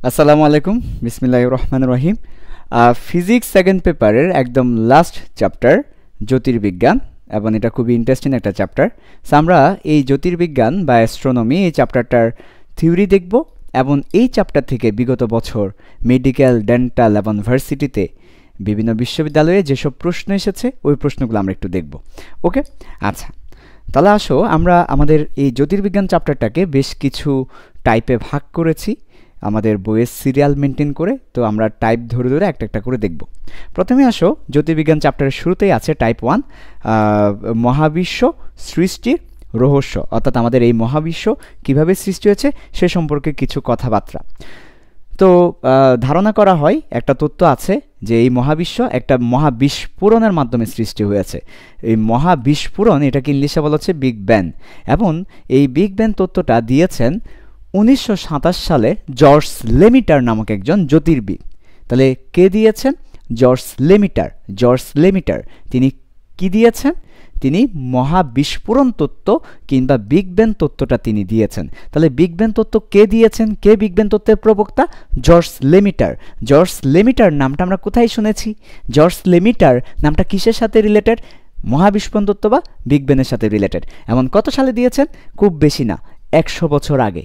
আসসালামু আলাইকুম, বিসমিল্লাহির রহমানির রহিম। ফিজিক্স সেকেন্ড পেপারের একদম লাস্ট চ্যাপ্টার জ্যোতির্বিজ্ঞান, এবং এটা খুবই ইন্টারেস্টিং একটা চ্যাপ্টার। সো আমরা এই জ্যোতির্বিজ্ঞান বা অ্যাস্ট্রোনমি এই চ্যাপ্টারটার থিওরি দেখব, এবং এই চ্যাপ্টার থেকে বিগত বছর মেডিকেল, ডেন্টাল এবং ভার্সিটিতে বিভিন্ন বিশ্ববিদ্যালয়ে যেসব প্রশ্ন এসেছে ওই প্রশ্নগুলো আমরা একটু দেখব। ওকে, আচ্ছা, তাহলে আসো আমরা আমাদের এই জ্যোতির্বিজ্ঞান চ্যাপ্টারটাকে বেশ কিছু টাইপে ভাগ করেছি আমাদের বইয়ের সিরিয়াল মেনটেন করে। তো আমরা টাইপ ধরে ধরে একটা একটা করে দেখব। প্রথমে আসো, জ্যোতির্বিজ্ঞান চ্যাপ্টারের শুরুতেই আছে টাইপ 1, মহাবিশ্ব সৃষ্টির রহস্য, অর্থাৎ আমাদের এই মহাবিশ্ব কিভাবে সৃষ্টি হয়েছে সে সম্পর্কে কিছু কথাবার্তা। তো ধারণা করা হয়, একটা তত্ত্ব আছে যে এই মহাবিশ্ব একটা মহাবিস্ফোরণের মাধ্যমে সৃষ্টি হয়েছে। এই মহাবিস্ফোরণ, এটাকে ইংলিশে বলা হচ্ছে বিগ ব্যাং, এবং এই বিগ ব্যাং তত্ত্বটা দিয়েছেন 1927 সালে জর্জ লেমিটার নামক একজন জ্যোতির্বিদ। তাহলে কে দিয়েছেন? জর্জ লেমিটার। তিনি কি দিয়েছেন? তিনি মহাবিস্ফোরণ তত্ত্ব কিংবা বিগ ব্যাং তত্ত্বটা তিনি দিয়েছেন। তাহলে বিগ ব্যাং তত্ত্ব কে দিয়েছেন? কে বিগ ব্যাং তত্ত্বের প্রবক্তা? জর্জ লেমিটার নামটা আমরা কোথায় শুনেছি? জর্জ লেমিটার নামটা কিসের সাথে রিলেটেড? মহাবিস্ফোরণ তত্ত্ব বা বিগ ব্যাংয়ের সাথে রিলেটেড। এমন কত সালে দিয়েছেন? খুব বেশি না, 100 বছর আগে।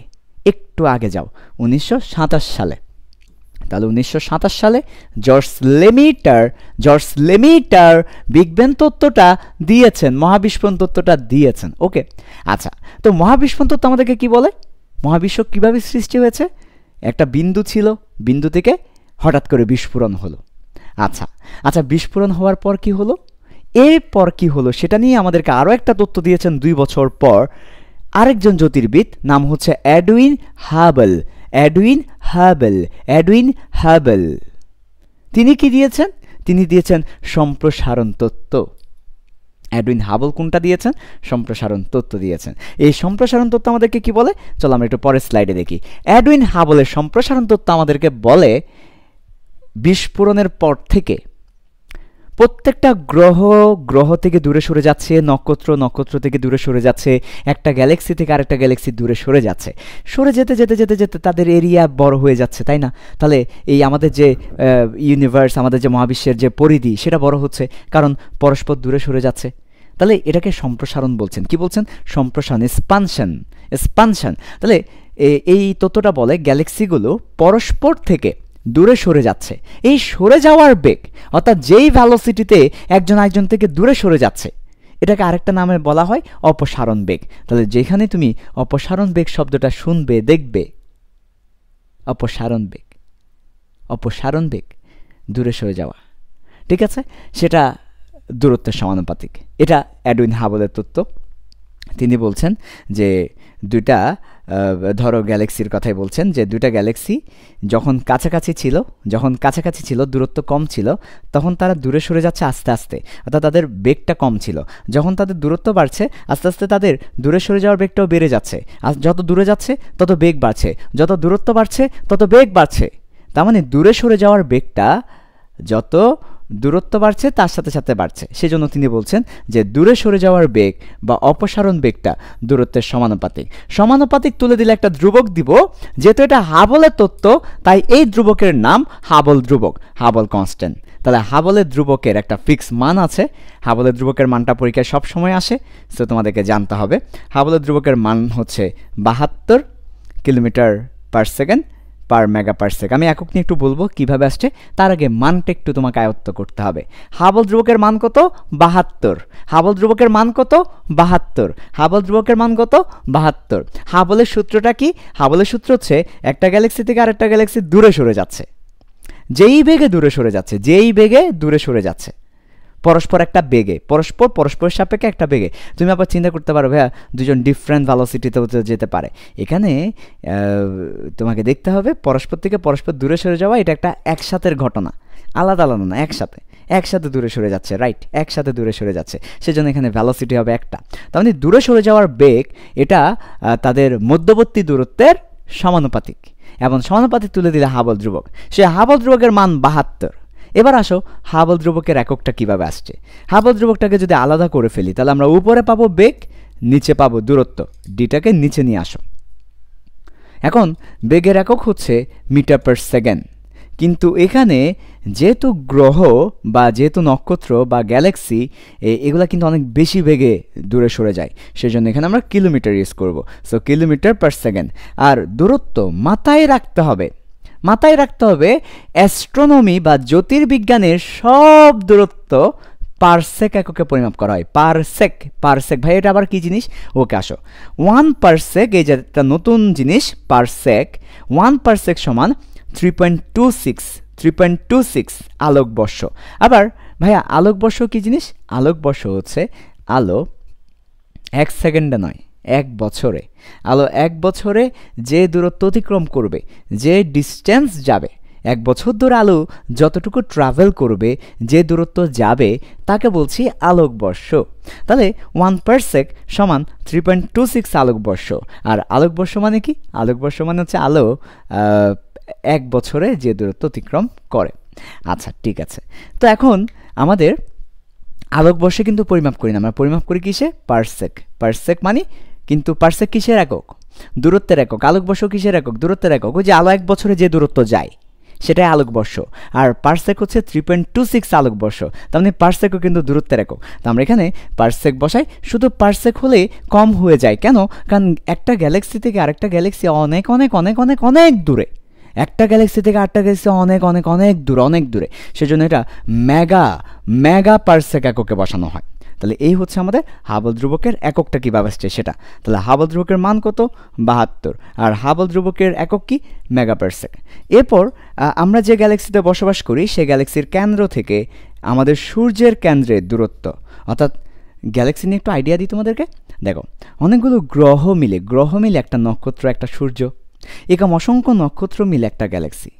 একটু আগে যাও, 1927 সালে। তাহলে 1927 সালে জর্জ লেমিটার বিগ ব্যাং তত্ত্বটা দিয়েছেন, মহাবিস্ফোরণ তত্ত্বটা দিয়েছেন। ওকে, আচ্ছা, তো মহাবিস্ফোরণ তত্ত্ব আমাদেরকে কি বলে? মহাবিশ্ব কিভাবে সৃষ্টি হয়েছে? একটা বিন্দু ছিল, বিন্দু থেকে হঠাৎ করে বিস্ফোরণ হলো। আচ্ছা, বিস্ফোরণ হওয়ার পর কি হলো? এরপর কি হলো সেটা নিয়ে আমাদেরকে আরও একটা তত্ত্ব দিয়েছেন 2 বছর পর আরেকজন জ্যোতির্বিদ, নাম হচ্ছে এডউইন হাবেল। তিনি কি দিয়েছেন? তিনি দিয়েছেন সম্প্রসারণ তত্ত্ব। এডউইন হাবেল কোনটা দিয়েছেন? সম্প্রসারণ তত্ত্ব দিয়েছেন। এই সম্প্রসারণ তত্ত্ব আমাদেরকে কি বলে? চলো আমরা একটু পরের স্লাইডে দেখি। এডউইন হাবেলের সম্প্রসারণ তত্ত্ব আমাদেরকে বলে, বিস্ফোরণের পর থেকে প্রত্যেকটা গ্রহ থেকে দূরে সরে যাচ্ছে, নক্ষত্র থেকে দূরে সরে যাচ্ছে, একটা গ্যালাক্সি থেকে আরেকটা গ্যালাক্সি দূরে সরে যাচ্ছে। সরে যেতে তাদের এরিয়া বড় হয়ে যাচ্ছে, তাই না? তাহলে এই আমাদের যে ইউনিভার্স, আমাদের যে মহাবিশ্বের যে পরিধি, সেটা বড় হচ্ছে, কারণ পরস্পর দূরে সরে যাচ্ছে। তাহলে এটাকে সম্প্রসারণ বলছেন। কি বলছেন? সম্প্রসারণ, এক্সপানশন। তাহলে এই তত্ত্বটা বলে গ্যালাক্সিগুলো পরস্পর থেকে দূরে সরে যাচ্ছে। এই সরে যাওয়ার বেগ, অর্থাৎ যেই ভ্যালোসিটিতে একজন আরেকজন থেকে দূরে সরে যাচ্ছে, এটাকে আরেকটা নামে বলা হয় অপসারণ বেগ। তাহলে যেখানে তুমি অপসারণ বেগ শব্দটা শুনবে, দেখবে অপসারণ বেগ দূরে সরে যাওয়া, ঠিক আছে? সেটা দূরত্বের সমানুপাতিক। এটা এডউইন হাবেলের তত্ত্ব। তিনি বলছেন যে দুইটা, ধরো গ্যালাক্সির কথাই বলছেন, যে দুইটা গ্যালাক্সি যখন কাছাকাছি ছিল, দূরত্ব কম ছিল, তখন তারা দূরে সরে যাচ্ছে আস্তে আস্তে, অর্থাৎ তাদের বেগটা কম ছিল। যখন তাদের দূরত্ব বাড়ছে, আস্তে আস্তে তাদের দূরে সরে যাওয়ার বেগটাও বেড়ে যাচ্ছে। আর যত দূরে যাচ্ছে তত বেগ বাড়ছে, যত দূরত্ব বাড়ছে তত বেগ বাড়ছে। তার মানে দূরে সরে যাওয়ার বেগটা যত দূরত্ব বাড়ছে তার সাথে সাথে বাড়ছে। সেজন্য তিনি বলছেন যে দূরে সরে যাওয়ার বেগ বা অপসারণ বেগটা দূরত্বের সমানুপাতিক তুলে দিলে একটা ধ্রুবক দিব। যেহেতু এটা হাবলের তত্ত্ব, তাই এই ধ্রুবকের নাম হাবল ধ্রুবক, হাবল কনস্ট্যান্ট। তাহলে হাবলের ধ্রুবকের একটা ফিক্স মান আছে। হাবলের ধ্রুবকের মানটা পরীক্ষায় সবসময় আসে, সো তোমাদেরকে জানতে হবে। হাবলের ধ্রুবকের মান হচ্ছে 72 কিলোমিটার পার সেকেন্ড পার মেগা পার সেকেন্ড। আমি একক নিয়ে একটু বলবো কিভাবে আসছে, তার আগে মানটা একটু তোমাকে আয়ত্ত করতে হবে। হাবল ধ্রুবকের মান কত? 72। হাবল ধ্রুবকের মান কত? 72। হাবলের সূত্রটা কি? হাবলের সূত্র হচ্ছে একটা গ্যালাক্সি থেকে আরেকটা গ্যালাক্সি দূরে সরে যাচ্ছে, যেই বেগে দূরে সরে যাচ্ছে পরস্পর একটা বেগে, পরস্পর সাপেক্ষে একটা বেগে। তুমি আবার চিন্তা করতে পারো, ভাইয়া দুজন ডিফারেন্ট ভেলোসিটিতে যেতে পারে। এখানে তোমাকে দেখতে হবে পরস্পর থেকে পরস্পর দূরে সরে যাওয়া, এটা একটা একসাথের ঘটনা, আলাদা না, একসাথে দূরে সরে যাচ্ছে, রাইট? একসাথে দূরে সরে যাচ্ছে, সেজন্য এখানে ভেলোসিটি হবে একটা। তার মানে দূরে সরে যাওয়ার বেগ এটা তাদের মধ্যবর্তী দূরত্বের সমানুপাতিক, এবং সমানুপাতিক তুলে দিলে হাবল ধ্রুবক। সে হাবল ধ্রুবকের মান 72। এবার আসো, হাবল ধ্রুবকের এককটা কিভাবে আসছে। হাবল ধ্রুবকটাকে যদি আলাদা করে ফেলি, তাহলে আমরা উপরে পাবো বেগ, নিচে পাবো দূরত্ব। ডিটাকে নিচে নিয়ে আসো। এখন বেগের একক হচ্ছে মিটার পার সেকেন্ড, কিন্তু এখানে যেহেতু গ্রহ বা যেহেতু নক্ষত্র বা গ্যালাক্সি এগুলা কিন্তু অনেক বেশি বেগে দূরে সরে যায়, সেজন্য এখানে আমরা কিলোমিটার ইউজ করব। So kilometre per second. আর দূরত্ব মাথায় রাখতে হবে, অ্যাস্ট্রোনমি বা জ্যোতির্বিজ্ঞানের সব দূরত্ব পারসেক এককে পরিমাপ করা হয়। পারসেক ভাই এটা আবার কি জিনিস? ওকে আসো, 1 পারসেক, এই যে একটা নতুন জিনিস পারসেক, 1 পারসেক সমান 3.26 আলোকবর্ষ। আবার ভাইয়া আলোকবর্ষ কি জিনিস? আলোকবর্ষ হচ্ছে আলো 1 সেকেন্ডে নয়, 1 বছরে। আলো 1 বছরে যে দূরত্ব অতিক্রম করবে, যে ডিস্টেন্স যাবে, 1 বছর ধরে আলো যতটুকু ট্রাভেল করবে, যে দূরত্ব যাবে, তাকে বলছি আলোকবর্ষ। তাহলে 1 পারসেক সমান 3.26 আলোকবর্ষ। আর আলোকবর্ষ মানে কি? আলোকবর্ষ মানে হচ্ছে আলো 1 বছরে যে দূরত্ব অতিক্রম করে। আচ্ছা ঠিক আছে, তো এখন আমাদের আলোকবর্ষে কিন্তু পরিমাপ করি না, আমরা পরিমাপ করি কিসে? পারসেক মানে, কিন্তু পারসেক কিসের একক? দূরত্বের একক। আলোকবর্ষ কিসের একক? দূরত্বের একক। ওই যে আলো 1 বছরে যে দূরত্ব যায় সেটাই আলোকবর্ষ। আর পারসেক হচ্ছে 3.26 আলোকবর্ষ, তার মানে পারসেকও কিন্তু দূরত্বের একক। তো আমরা এখানে পারসেক বসাই। শুধু পারসেক হলে কম হয়ে যায় কেন? কারণ একটা গ্যালাক্সি থেকে আরেকটা গ্যালাক্সি অনেক অনেক অনেক অনেক অনেক দূরে, একটা গ্যালাক্সি থেকে আরেকটা গ্যালাক্সি অনেক অনেক অনেক দূরে, সেজন্য এটা মেগা পারসেক এককে বসানো হয়। তাহলে এই হচ্ছে আমাদের হাবল ধ্রুবকের এককটা কীভাবে আসছে সেটা। তাহলে হাবল ধ্রুবকের মান কত? 72। আর হাবল ধ্রুবকের একক কি? Mega parsec. এরপর আমরা যে গ্যালাক্সিতে বসবাস করি সেই গ্যালাক্সির কেন্দ্র থেকে আমাদের সূর্যের কেন্দ্রের দূরত্ব, অর্থাৎ গ্যালাক্সি নিয়ে একটু আইডিয়া দিই তোমাদেরকে। দেখো, অনেকগুলো গ্রহ মিলে একটা নক্ষত্র, একটা সূর্য, এরকম অসংখ্য নক্ষত্র মিলে একটা গ্যালাক্সি।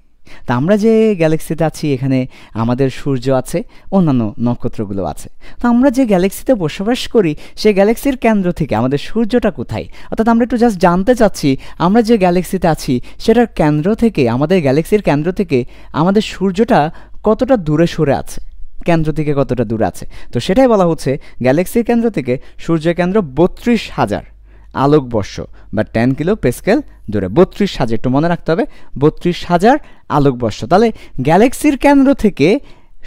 তা আমরা যে গ্যালাক্সিতে আছি এখানে আমাদের সূর্য আছে, অন্যান্য নক্ষত্রগুলো আছে। তো আমরা যে গ্যালাক্সিতে বসবাস করি সেই গ্যালাক্সির কেন্দ্র থেকে আমাদের সূর্যটা কোথায়, অর্থাৎ আমরা একটু জাস্ট জানতে চাচ্ছি আমরা যে গ্যালাক্সিতে আছি সেটার কেন্দ্র থেকে, আমাদের গ্যালাক্সির কেন্দ্র থেকে আমাদের সূর্যটা কতটা দূরে সরে আছে, কেন্দ্র থেকে কতটা দূরে আছে। তো সেটাই বলা হচ্ছে গ্যালাক্সির কেন্দ্র থেকে সূর্যের কেন্দ্র 32,000 আলোকবর্ষ বা 10 কিলো প্যাসকেল দূরে। 32,000, একটু মনে রাখতে হবে, 32,000 আলোকবর্ষ। তাহলে গ্যালাক্সির কেন্দ্র থেকে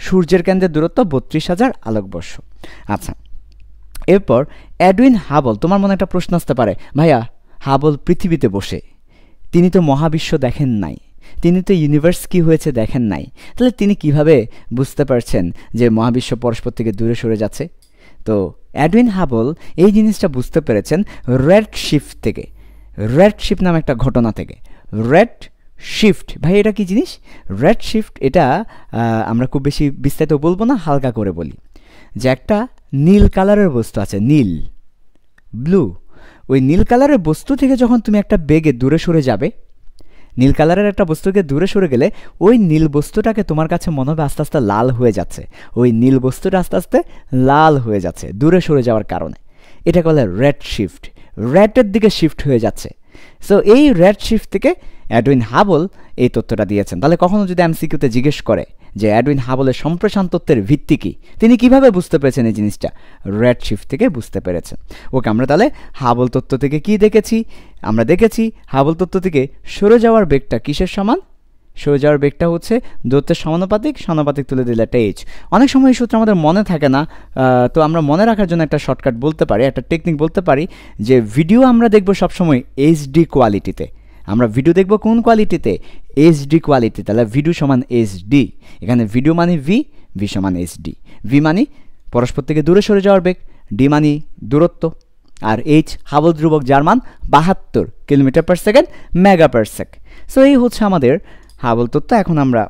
সূর্যের কেন্দ্রের দূরত্ব 32,000 আলোকবর্ষ। আচ্ছা, এরপর এডউইন হাবল। তোমার মনে একটা প্রশ্ন আসতে পারে, ভাইয়া হাবল পৃথিবীতে বসে তিনি তো মহাবিশ্ব দেখেন নাই, তিনি তো ইউনিভার্স কি হয়েছে দেখেন নাই, তাহলে তিনি কিভাবে বুঝতে পারছেন যে মহাবিশ্ব পরস্পর থেকে দূরে সরে যাচ্ছে? তো এডউইন হাবল এই জিনিসটা বুঝতে পেরেছেন রেড শিফট থেকে, রেড শিফট নামে একটা ঘটনা থেকে। রেড শিফট ভাই এটা কি জিনিস? রেড শিফট এটা আমরা খুব বেশি বিস্তারিত বলবো না, হালকা করে বলি যে একটা নীল কালারের বস্তু আছে, নীল ব্লু, ওই নীল কালারের বস্তু থেকে যখন তুমি একটা বেগে দূরে সরে যাবে, নীল কালারের একটা বস্তুকে দূরে সরে গেলে ওই নীল বস্তুটাকে তোমার কাছে মনে হবে আস্তে আস্তে লাল হয়ে যাচ্ছে, ওই নীল বস্তুটা আস্তে আস্তে লাল হয়ে যাচ্ছে দূরে সরে যাওয়ার কারণে। এটাকে বলে রেড শিফট, রেডের দিকে শিফট হয়ে যাচ্ছে। সো এই রেড শিফট থেকে এডউইন হাবল এই তথ্যটা দিয়েছেন। তাহলে কখনো যদি এমসিকিউতে জিজ্ঞেস করে যে এডউইন হাবলের সম্প্রসারণ তত্ত্বের ভিত্তি কী, তিনি কিভাবে বুঝতে পেরেছেন এই জিনিসটা? রেড শিফট থেকে বুঝতে পেরেছেন। ওকে, আমরা তাহলে হাবল তত্ত্ব থেকে কি দেখেছি? আমরা দেখেছি হাবল তত্ত্ব থেকে সরে যাওয়ার বেগটা কিসের সমান? সরে যাওয়ার বেগটা হচ্ছে দূরত্বের সমানুপাতিক তুলে দিলে একটা এইচ। অনেক সময় এই সূত্র আমাদের মনে থাকে না, তো আমরা মনে রাখার জন্য একটা শর্টকাট বলতে পারি, একটা টেকনিক বলতে পারি যে ভিডিও আমরা দেখব সবসময় এইচডি কোয়ালিটিতে। আমরা ভিডিও দেখব কোন কোয়ালিটিতে? HD quality. তাহলে ভিডিও সমান এইচডি, এখানে ভিডিও মানে ভি সমান এইচডি। ভি মানে পরস্পর থেকে দূরে সরে যাওয়ার বেগ, ডি মানে দূরত্ব, আর এইচ হাবল ধ্রুবক যার মান 72 কিলোমিটার পার সেকেন্ড মেগা পার সেক। সো এই হচ্ছে আমাদের হাবল তত্ত্ব। এখন আমরা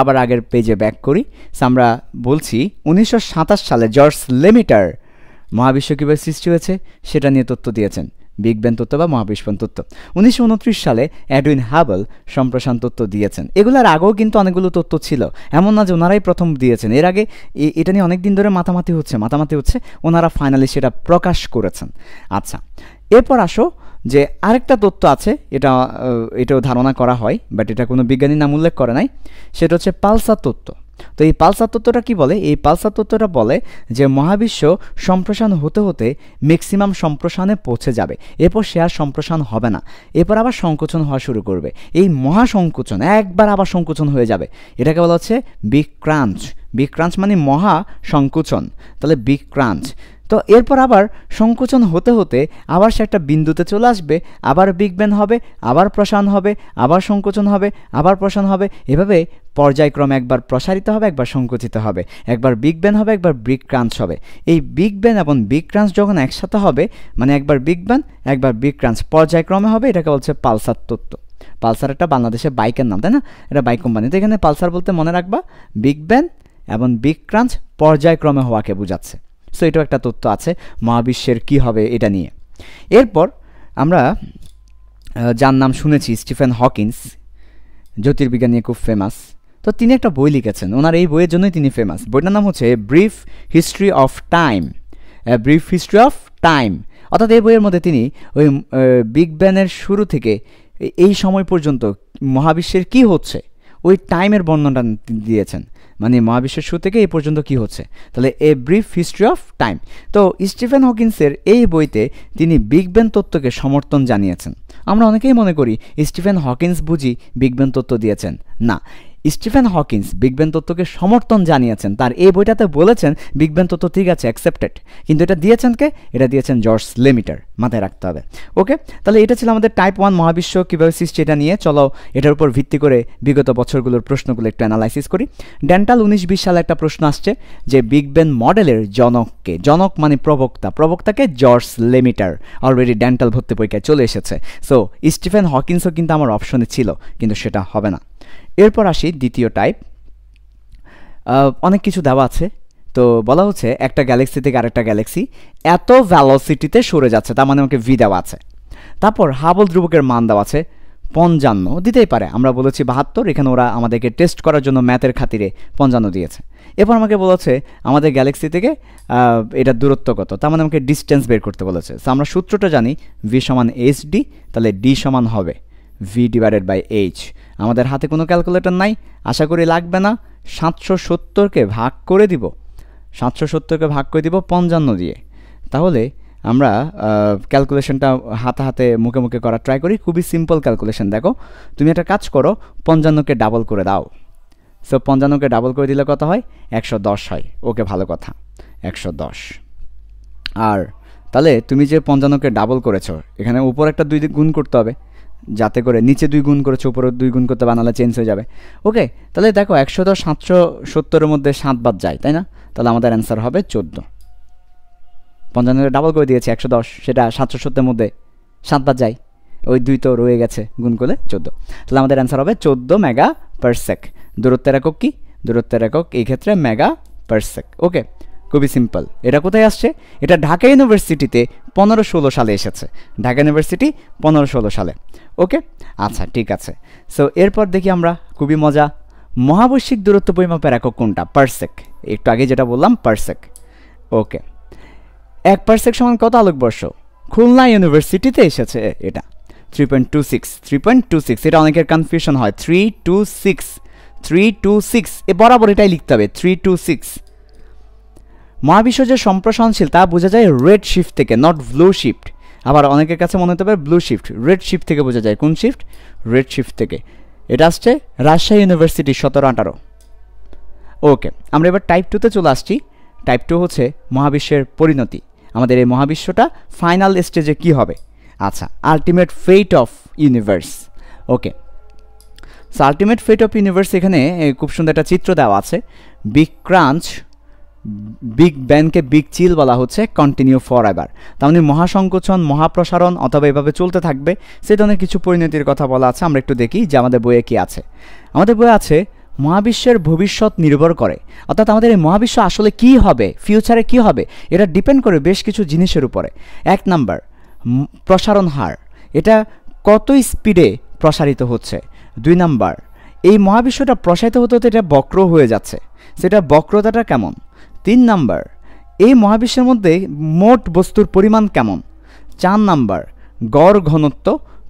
আবার আগের পেজে ব্যাক করি। আমরা বলছি 1927 সালে জর্জ লেমিটার মহাবিশ্ব কীভাবে সৃষ্টি হয়েছে সেটা নিয়ে তথ্য দিয়েছেন, বিগ ব্যাং তত্ত্ব বা মহাবিস্ফোরণ তত্ত্ব। 1929 সালে এডউইন হাবল সম্প্রসারণ তত্ত্ব দিয়েছেন। এগুলোর আগেও কিন্তু অনেকগুলো তত্ত্ব ছিল, এমন না যে ওনারাই প্রথম দিয়েছেন। এর আগে এটা নিয়ে অনেক দিন ধরে মাতামাতি হচ্ছে, ওনারা ফাইনালি সেটা প্রকাশ করেছেন। আচ্ছা, এরপর আসো যে আরেকটা তত্ত্ব আছে, এটাও ধারণা করা হয়, বাট এটা কোনো বিজ্ঞানীর নাম উল্লেখ করে নাই, সেটা হচ্ছে পালসার তত্ত্ব। তো এই পালসার তত্ত্বটা কি বলে? এই পালসার তত্ত্বটা বলে যে মহাবিশ্ব সম্প্রসারণ হতে হতে ম্যাক্সিমাম সম্প্রসারণে পৌঁছে যাবে, এরপর সে আর সম্প্রসারণ হবে না, এরপর আবার সংকোচন হওয়া শুরু করবে। এই মহাসংকোচন, একবার আবার সংকোচন হয়ে যাবে, এটাকে বলা হচ্ছে বিগ ক্রাঞ্চ। বিগ ক্রাঞ্চ মানে মহা সংকোচন, তাহলে বিগ ক্রাঞ্চ। তো এরপর আবার সংকোচন হতে হতে আবার সে একটা বিন্দুতে চলে আসবে, আবার বিগ ব্যাং হবে, আবার প্রসারণ হবে, আবার সংকোচন হবে, আবার প্রসারণ হবে, এভাবে পর্যায়ক্রমে একবার প্রসারিত হবে, একবার সংকুচিত হবে, একবার বিগ ব্যাং হবে, একবার বিগ ক্রাঞ্চ হবে। এই বিগ ব্যাং এবং বিগ ক্রাঞ্চ যখন একসাথে হবে, মানে একবার বিগ ব্যাং একবার বিগ ক্রাঞ্চ পর্যায়ক্রমে হবে, এটাকে বলছে পালসার তত্ত্ব। পালসার একটা বাংলাদেশে বাইকের নাম, তাই না? এটা বাইক কোম্পানি। তো এখানে পালসার বলতে মনে রাখবা বিগ ব্যাং এবং বিগ ক্রাঞ্চ পর্যায়ক্রমে হওয়াকে বোঝাচ্ছে। সো এটাও একটা তথ্য আছে মহাবিশ্বের কি হবে এটা নিয়ে। এরপর আমরা যার নাম শুনেছি স্টিফেন হকিন্স, জ্যোতির্বিজ্ঞান নিয়ে খুব ফেমাস। তো তিনি একটা বই লিখেছেন, ওনার এই বইয়ের জন্যই তিনি ফেমাস। বইটার নাম হচ্ছে brief history of time. Brief history of time, অর্থাৎ এই বইয়ের মধ্যে তিনি ওই বিগ ব্যাংয়ের শুরু থেকে এই সময় পর্যন্ত মহাবিশ্বের কি হচ্ছে ওই টাইমের বর্ণনা দিয়েছেন, মানে মহাবিশ্বের শুরু থেকে এই পর্যন্ত কি হচ্ছে। তাহলে a brief history of time. তো স্টিফেন হকিন্সের এই বইতে তিনি বিগ ব্যাং তত্ত্বকে সমর্থন জানিয়েছেন। আমরা অনেকেই মনে করি স্টিফেন হকিন্স বুঝি বিগ ব্যাং তত্ত্ব দিয়েছেন, না, স্টিফেন হকিন্স বিগ ব্যাং তত্ত্বকে সমর্থন জানিয়েছেন। তার এই বইটাতে বলেছেন বিগ ব্যাং তত্ত্ব ঠিক আছে, অ্যাকসেপ্টেড, কিন্তু এটা দিয়েছেন কে? এটা দিয়েছেন জর্জ লেমিটার, মাথায় রাখতে হবে। ওকে, তাহলে এটা ছিল আমাদের টাইপ 1 মহাবিশ্ব কীভাবে সৃষ্টি এটা নিয়ে। চলো এটার উপর ভিত্তি করে বিগত বছরগুলোর প্রশ্নগুলো একটু অ্যানালাইসিস করি। ডেন্টাল 19-20 সালে একটা প্রশ্ন আসছে যে বিগ ব্যাং মডেলের জনককে, জনক মানে প্রবক্তা, প্রবক্তাকে জর্জ লেমিটার। অলরেডি ডেন্টাল ভর্তি পরীক্ষায় চলে এসেছে। সো স্টিফেন হকিন্সও কিন্তু আমার অপশনে ছিল, কিন্তু সেটা হবে না। এরপর আসি দ্বিতীয় টাইপ। অনেক কিছু দেওয়া আছে। তো বলা হচ্ছে একটা গ্যালাক্সি থেকে আরেকটা গ্যালাক্সি এত ভ্যালোসিটিতে সরে যাচ্ছে, তার মানে আমাকে ভি দেওয়া আছে। তারপর হাবল ধ্রুবকের মান দেওয়া আছে 55, দিতেই পারে, আমরা বলেছি 72, এখানে ওরা আমাদেরকে টেস্ট করার জন্য ম্যাথের খাতিরে 55 দিয়েছে। এরপর আমাকে বলেছে আমাদের গ্যালাক্সি থেকে এটার দূরত্ব কত, তার মানে আমাকে ডিস্টেন্স বের করতে বলেছে। তো আমরা সূত্রটা জানি ভি সমান এইচ ডি, তাহলে ডি সমান হবে ভি ডিভাইডেড বাই এইচ। আমাদের হাতে কোনো ক্যালকুলেটর নাই, আশা করি লাগবে না। 770কে ভাগ করে দিব, 770কে ভাগ করে দিব 55 দিয়ে। তাহলে আমরা ক্যালকুলেশনটা হাতে হাতে মুখে মুখে করা ট্রাই করি। খুবই সিম্পল ক্যালকুলেশন। দেখো তুমি একটা কাজ করো, 55কে ডাবল করে দাও। সো 55কে ডাবল করে দিলে কত হয়? 110 হয়। ওকে, ভালো কথা, 110। আর তাহলে তুমি যে 55কে ডাবল করেছো, এখানে উপর একটা 2 গুণ করতে হবে, যাতে করে নিচে 2 গুণ করেছো উপরে 2 গুণ করতে বানালে চেঞ্জ হয়ে যাবে। ওকে, তাহলে দেখো 110 770-এর মধ্যে 7 বাদ যায়, তাই না? তাহলে আমাদের অ্যান্সার হবে 14। 55কে ডাবল করে দিয়েছি 110, সেটা 770-এর মধ্যে 7 বাদ যায়, ওই 2 তো রয়ে গেছে, গুণ করলে 14। তাহলে আমাদের অ্যান্সার হবে 14 মেগা পার সেক। দূরত্বের একক কি? দূরত্বের একক এই ক্ষেত্রে মেগা পার সেক। ওকে, খুবই সিম্পল। এটা কোথায় আসছে? এটা ঢাকা ইউনিভার্সিটিতে 15-16 সালে এসেছে। ঢাকা ইউনিভার্সিটি 15-16 সালে। ওকে, আচ্ছা ঠিক আছে। সো এরপর দেখি আমরা, খুবই মজা, মহাবৈশ্বিক দূরত্ব পরিমাপের একক কোনটা? পারসেক। একটু আগে যেটা বললাম পারসেক। ওকে, 1 পারসেক সমান কত আলোকবর্ষ? খুলনা ইউনিভার্সিটিতে এসেছে এটা 3.26। এটা অনেকের কনফিউশন হয়, 326 এ বরাবর এটাই লিখতে হবে, 326। মহাবিশ্ব যে সম্প্রসারণশীল তা বোঝা যায় রেড শিফট থেকে, নট ব্লু শিফট। আবার অনেকের কাছে মনে হতে পারে ব্লু শিফট, রেড শিফট থেকে বোঝা যায়। কোন শিফট? রেড শিফট থেকে। এটা আসছে রাজশাহী ইউনিভার্সিটি 17-18। ওকে, আমরা এবার টাইপ 2-তে চলে আসছি। টাইপ 2 হচ্ছে মহাবিশ্বের পরিণতি। আমাদের এই মহাবিশ্বটা ফাইনাল স্টেজে কি হবে? আচ্ছা, ultimate fate of universe. Okay, so ultimate fate of universe, এখানে খুব সুন্দর একটা চিত্র দেওয়া আছে। বিগ ক্রাঞ্চ, বিগ ব্যাংকে বিগ চিল বলা হচ্ছে, কন্টিনিউ ফর এভার। তার মানে মহাসংকোচন, মহাপ্রসারণ অথবা এভাবে চলতে থাকবে, সে ধরনের কিছু পরিণতির কথা বলা আছে। আমরা একটু দেখি যে আমাদের বইয়ে কি আছে। আমাদের বইয়ে আছে মহাবিশ্বের ভবিষ্যৎ নির্ভর করে, অর্থাৎ আমাদের এই মহাবিশ্ব আসলে কি হবে, ফিউচারে কি হবে, এটা ডিপেন্ড করে বেশ কিছু জিনিসের উপরে। 1 নাম্বার প্রসারণ হার, এটা কত স্পিডে প্রসারিত হচ্ছে। 2 নাম্বার এই মহাবিশ্বটা প্রসারিত হতে হতে এটা বক্র হয়ে যাচ্ছে, সেটা বক্রতাটা কেমন। 3 নাম্বার এই মহাবিশ্বের মধ্যে মোট বস্তুর পরিমাণ কেমন। 4 নাম্বার গড় ঘনত্ব।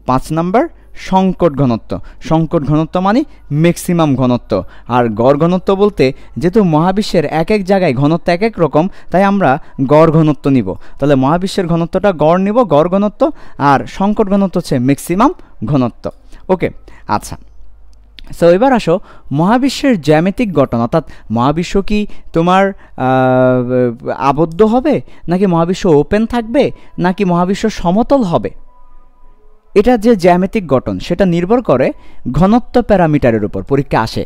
5 নাম্বার সংকট ঘনত্ব। সংকট ঘনত্ব মানে ম্যাক্সিমাম ঘনত্ব। আর গড় ঘনত্ব বলতে যেহেতু মহাবিশ্বের এক এক জায়গায় ঘনত্ব এক এক রকম, তাই আমরা গড় ঘনত্ব নিব। তাহলে মহাবিশ্বের ঘনত্বটা গড় নিব, গড় ঘনত্ব, আর সংকট ঘনত্ব হচ্ছে ম্যাক্সিমাম ঘনত্ব। ওকে, আচ্ছা। সো এবার আসো মহাবিশ্বের জ্যামিতিক গঠন, অর্থাৎ মহাবিশ্ব কি তোমার আবদ্ধ হবে, নাকি মহাবিশ্ব ওপেন থাকবে, নাকি মহাবিশ্ব সমতল হবে, এটা যে জ্যামিতিক গঠন সেটা নির্ভর করে ঘনত্ব প্যারামিটারের উপর। পরীক্ষা আসে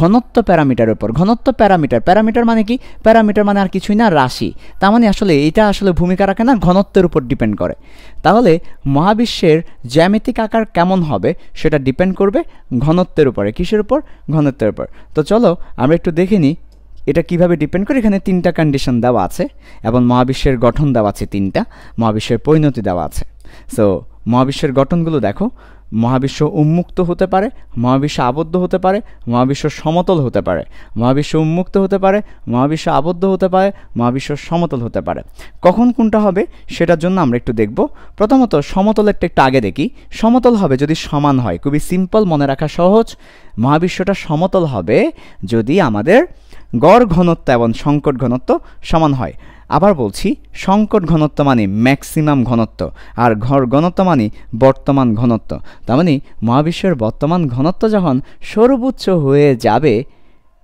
ঘনত্ব প্যারামিটারের উপর। ঘনত্ব প্যারামিটার, প্যারামিটার মানে কি? প্যারামিটার মানে আর কিছুই না, রাশি। তার মানে আসলে এটা আসলে ভূমিকা রাখে না, ঘনত্বের উপর ডিপেন্ড করে। তাহলে মহাবিশ্বের জ্যামিতিক আকার কেমন হবে সেটা ডিপেন্ড করবে ঘনত্বের উপরে। কিসের উপর? ঘনত্বের উপর। তো চলো আমরা একটু দেখে নিই এটা কিভাবে ডিপেন্ড করে। এখানে 3টা কন্ডিশন দেওয়া আছে এবং মহাবিশ্বের গঠন দেওয়া আছে 3টা, মহাবিশ্বের পরিণতি দেওয়া আছে। সো মহাবিশ্বের গঠনগুলো দেখো। মহাবিশ্ব উন্মুক্ত হতে পারে, মহাবিশ্ব আবদ্ধ হতে পারে, মহাবিশ্ব সমতল হতে পারে। মহাবিশ্ব উন্মুক্ত হতে পারে, মহাবিশ্ব আবদ্ধ হতে পারে, মহাবিশ্ব সমতল হতে পারে। কখন কোনটা হবে সেটার জন্য আমরা একটু দেখব। প্রথমত সমতলেরটা একটু আগে দেখি। সমতল হবে যদি সমান হয়। খুবই সিম্পল, মনে রাখা সহজ। মহাবিশ্বটা সমতল হবে যদি আমাদের গড় ঘনত্ব এবং সংকট ঘনত্ব সমান হয়। আবার বলছি, সংকট ঘনত্ব মানে ম্যাক্সিমাম ঘনত্ব, আর গড় ঘনত্ব মানে বর্তমান ঘনত্ব। তার মানে মহাবিশ্বের বর্তমান ঘনত্ব যখন সর্বোচ্চ হয়ে যাবে,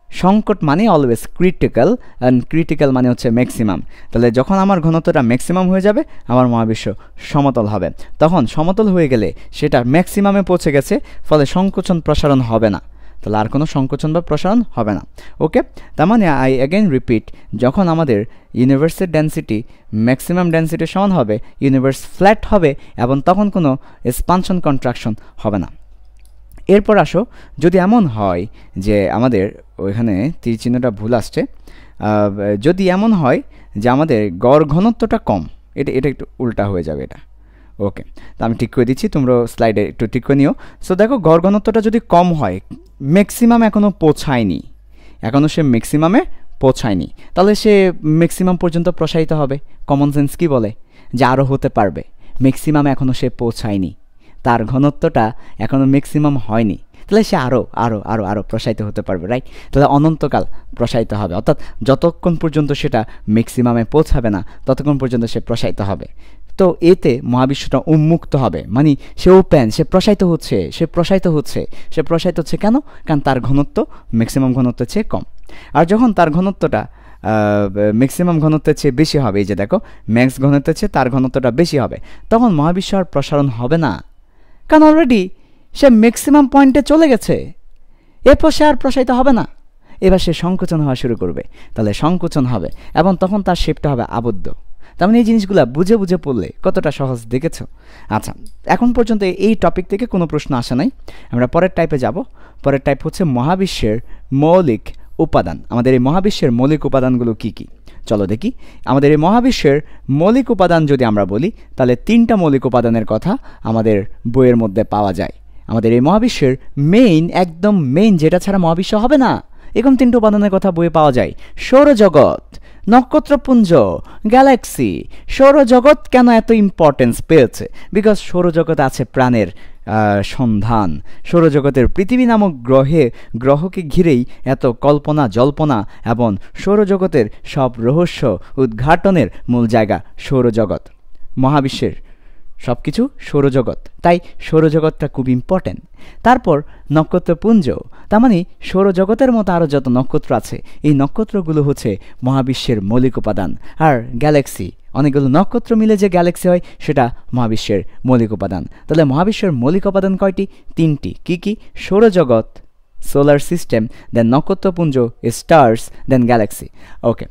সংকট মানে অলওয়েজ ক্রিটিক্যাল, অ্যান্ড ক্রিটিক্যাল মানে হচ্ছে ম্যাক্সিমাম। তাহলে যখন আমার ঘনত্বটা ম্যাক্সিমাম হয়ে যাবে, আমার মহাবিশ্ব সমতল হবে। তখন সমতল হয়ে গেলে সেটা ম্যাক্সিমামে পৌঁছে গেছে, ফলে সংকোচন প্রসারণ হবে না। তাহলে আর কোনো সংকোচন বা প্রসারণ হবে না। ওকে, তার মানে আই অ্যাগেন রিপিট, যখন আমাদের ইউনিভার্সের ডেন্সিটি ম্যাক্সিমাম ডেন্সিটির সমান হবে, ইউনিভার্স ফ্ল্যাট হবে এবং তখন কোনো এক্সপানশন কন্ট্রাকশন হবে না। এরপর আসো, যদি এমন হয় যে আমাদের ওইখানে তীর চিহ্নটা ভুল আসছে, যদি এমন হয় যে আমাদের গড় ঘনত্বটা কম, এটা একটু উল্টা হয়ে যাবে এটা। ওকে, তো আমি ঠিক করে দিচ্ছি, তোমরা স্লাইডে একটু ঠিক করে নিও। সো দেখো, গড় ঘনত্বটা যদি কম হয়, ম্যাক্সিমাম এখনও পৌঁছায়নি, এখনও সে ম্যাক্সিমামে পৌঁছায়নি, তাহলে সে ম্যাক্সিমাম পর্যন্ত প্রসারিত হবে। কমন সেন্স কি বলে যে আরও হতে পারবে। ম্যাক্সিমামে এখনও সে পৌঁছায়নি, তার ঘনত্বটা এখনও ম্যাক্সিমাম হয়নি, তাহলে সে আরও আরও আরও আরও প্রসারিত হতে পারবে, রাইট? তাহলে অনন্তকাল প্রসারিত হবে, অর্থাৎ যতক্ষণ পর্যন্ত সেটা ম্যাক্সিমামে পৌঁছাবে না ততক্ষণ পর্যন্ত সে প্রসারিত হবে। তো এতে মহাবিশ্বটা উন্মুক্ত হবে, মানে সে ওপেন, সে প্রসারিত হচ্ছে, সে প্রসারিত হচ্ছে। সে প্রসারিত হচ্ছে কেন? কারণ তার ঘনত্ব ম্যাক্সিমাম ঘনত্বের চেয়ে কম। আর যখন তার ঘনত্বটা ম্যাক্সিমাম ঘনত্বের চেয়ে বেশি হবে, এই যে দেখো ম্যাক্স ঘনত্বের চেয়ে তার ঘনত্বটা বেশি হবে, তখন মহাবিশ্ব আর প্রসারণ হবে না, কারণ অলরেডি সে ম্যাক্সিমাম পয়েন্টে চলে গেছে। এরপর সে আর প্রসারিত হবে না, এবার সে সংকোচন হওয়া শুরু করবে। তাহলে সংকোচন হবে এবং তখন তার শেপটা হবে আবদ্ধ। তার মানে এই জিনিসগুলো বুঝে বুঝে পড়লে কতটা সহজ, দেখেছ? আচ্ছা, এখন পর্যন্ত এই টপিক থেকে কোনো প্রশ্ন আসে নাই। আমরা পরের টাইপে যাব। পরের টাইপ হচ্ছে মহাবিশ্বের মৌলিক উপাদান। আমাদের এই মহাবিশ্বের মৌলিক উপাদানগুলো কি কি? চলো দেখি। আমাদের এই মহাবিশ্বের মৌলিক উপাদান যদি আমরা বলি, তাহলে 3টা মৌলিক উপাদানের কথা আমাদের বইয়ের মধ্যে পাওয়া যায়। আমাদের এই মহাবিশ্বের মেইন, একদম মেইন, যেটা ছাড়া মহাবিশ্ব হবে না, এরকম 3টা উপাদানের কথা বইয়ে পাওয়া যায়। সৌরজগৎ, নক্ষত্রপুঞ্জ, গ্যালাক্সি। সৌরজগৎ কেন এত ইম্পর্টেন্স পেয়েছে? বিকজ সৌরজগৎ আছে প্রাণের সন্ধান। সৌরজগতের পৃথিবী নামক গ্রহকে ঘিরেই এত কল্পনা জল্পনা, এবং সৌরজগতের সব রহস্য উদ্ঘাটনের মূল জায়গা সৌরজগৎ। মহাবিশ্বের সব কিছু সৌরজগৎ, তাই সৌরজগৎটা খুব ইম্পর্ট্যান্ট। তারপর নক্ষত্রপুঞ্জ, তার মানে সৌরজগতের মতো আরও যত নক্ষত্র আছে, এই নক্ষত্রগুলো হচ্ছে মহাবিশ্বের মৌলিক উপাদান। আর গ্যালাক্সি, অনেকগুলো নক্ষত্র মিলে যে গ্যালাক্সি হয় সেটা মহাবিশ্বের মৌলিক উপাদান। তাহলে মহাবিশ্বের মৌলিক উপাদান কয়টি? 3টি। কি কি? সৌরজগৎ, সোলার সিস্টেম, দেন নক্ষত্রপুঞ্জ, স্টার্স, দেন গ্যালাক্সি। ওকে,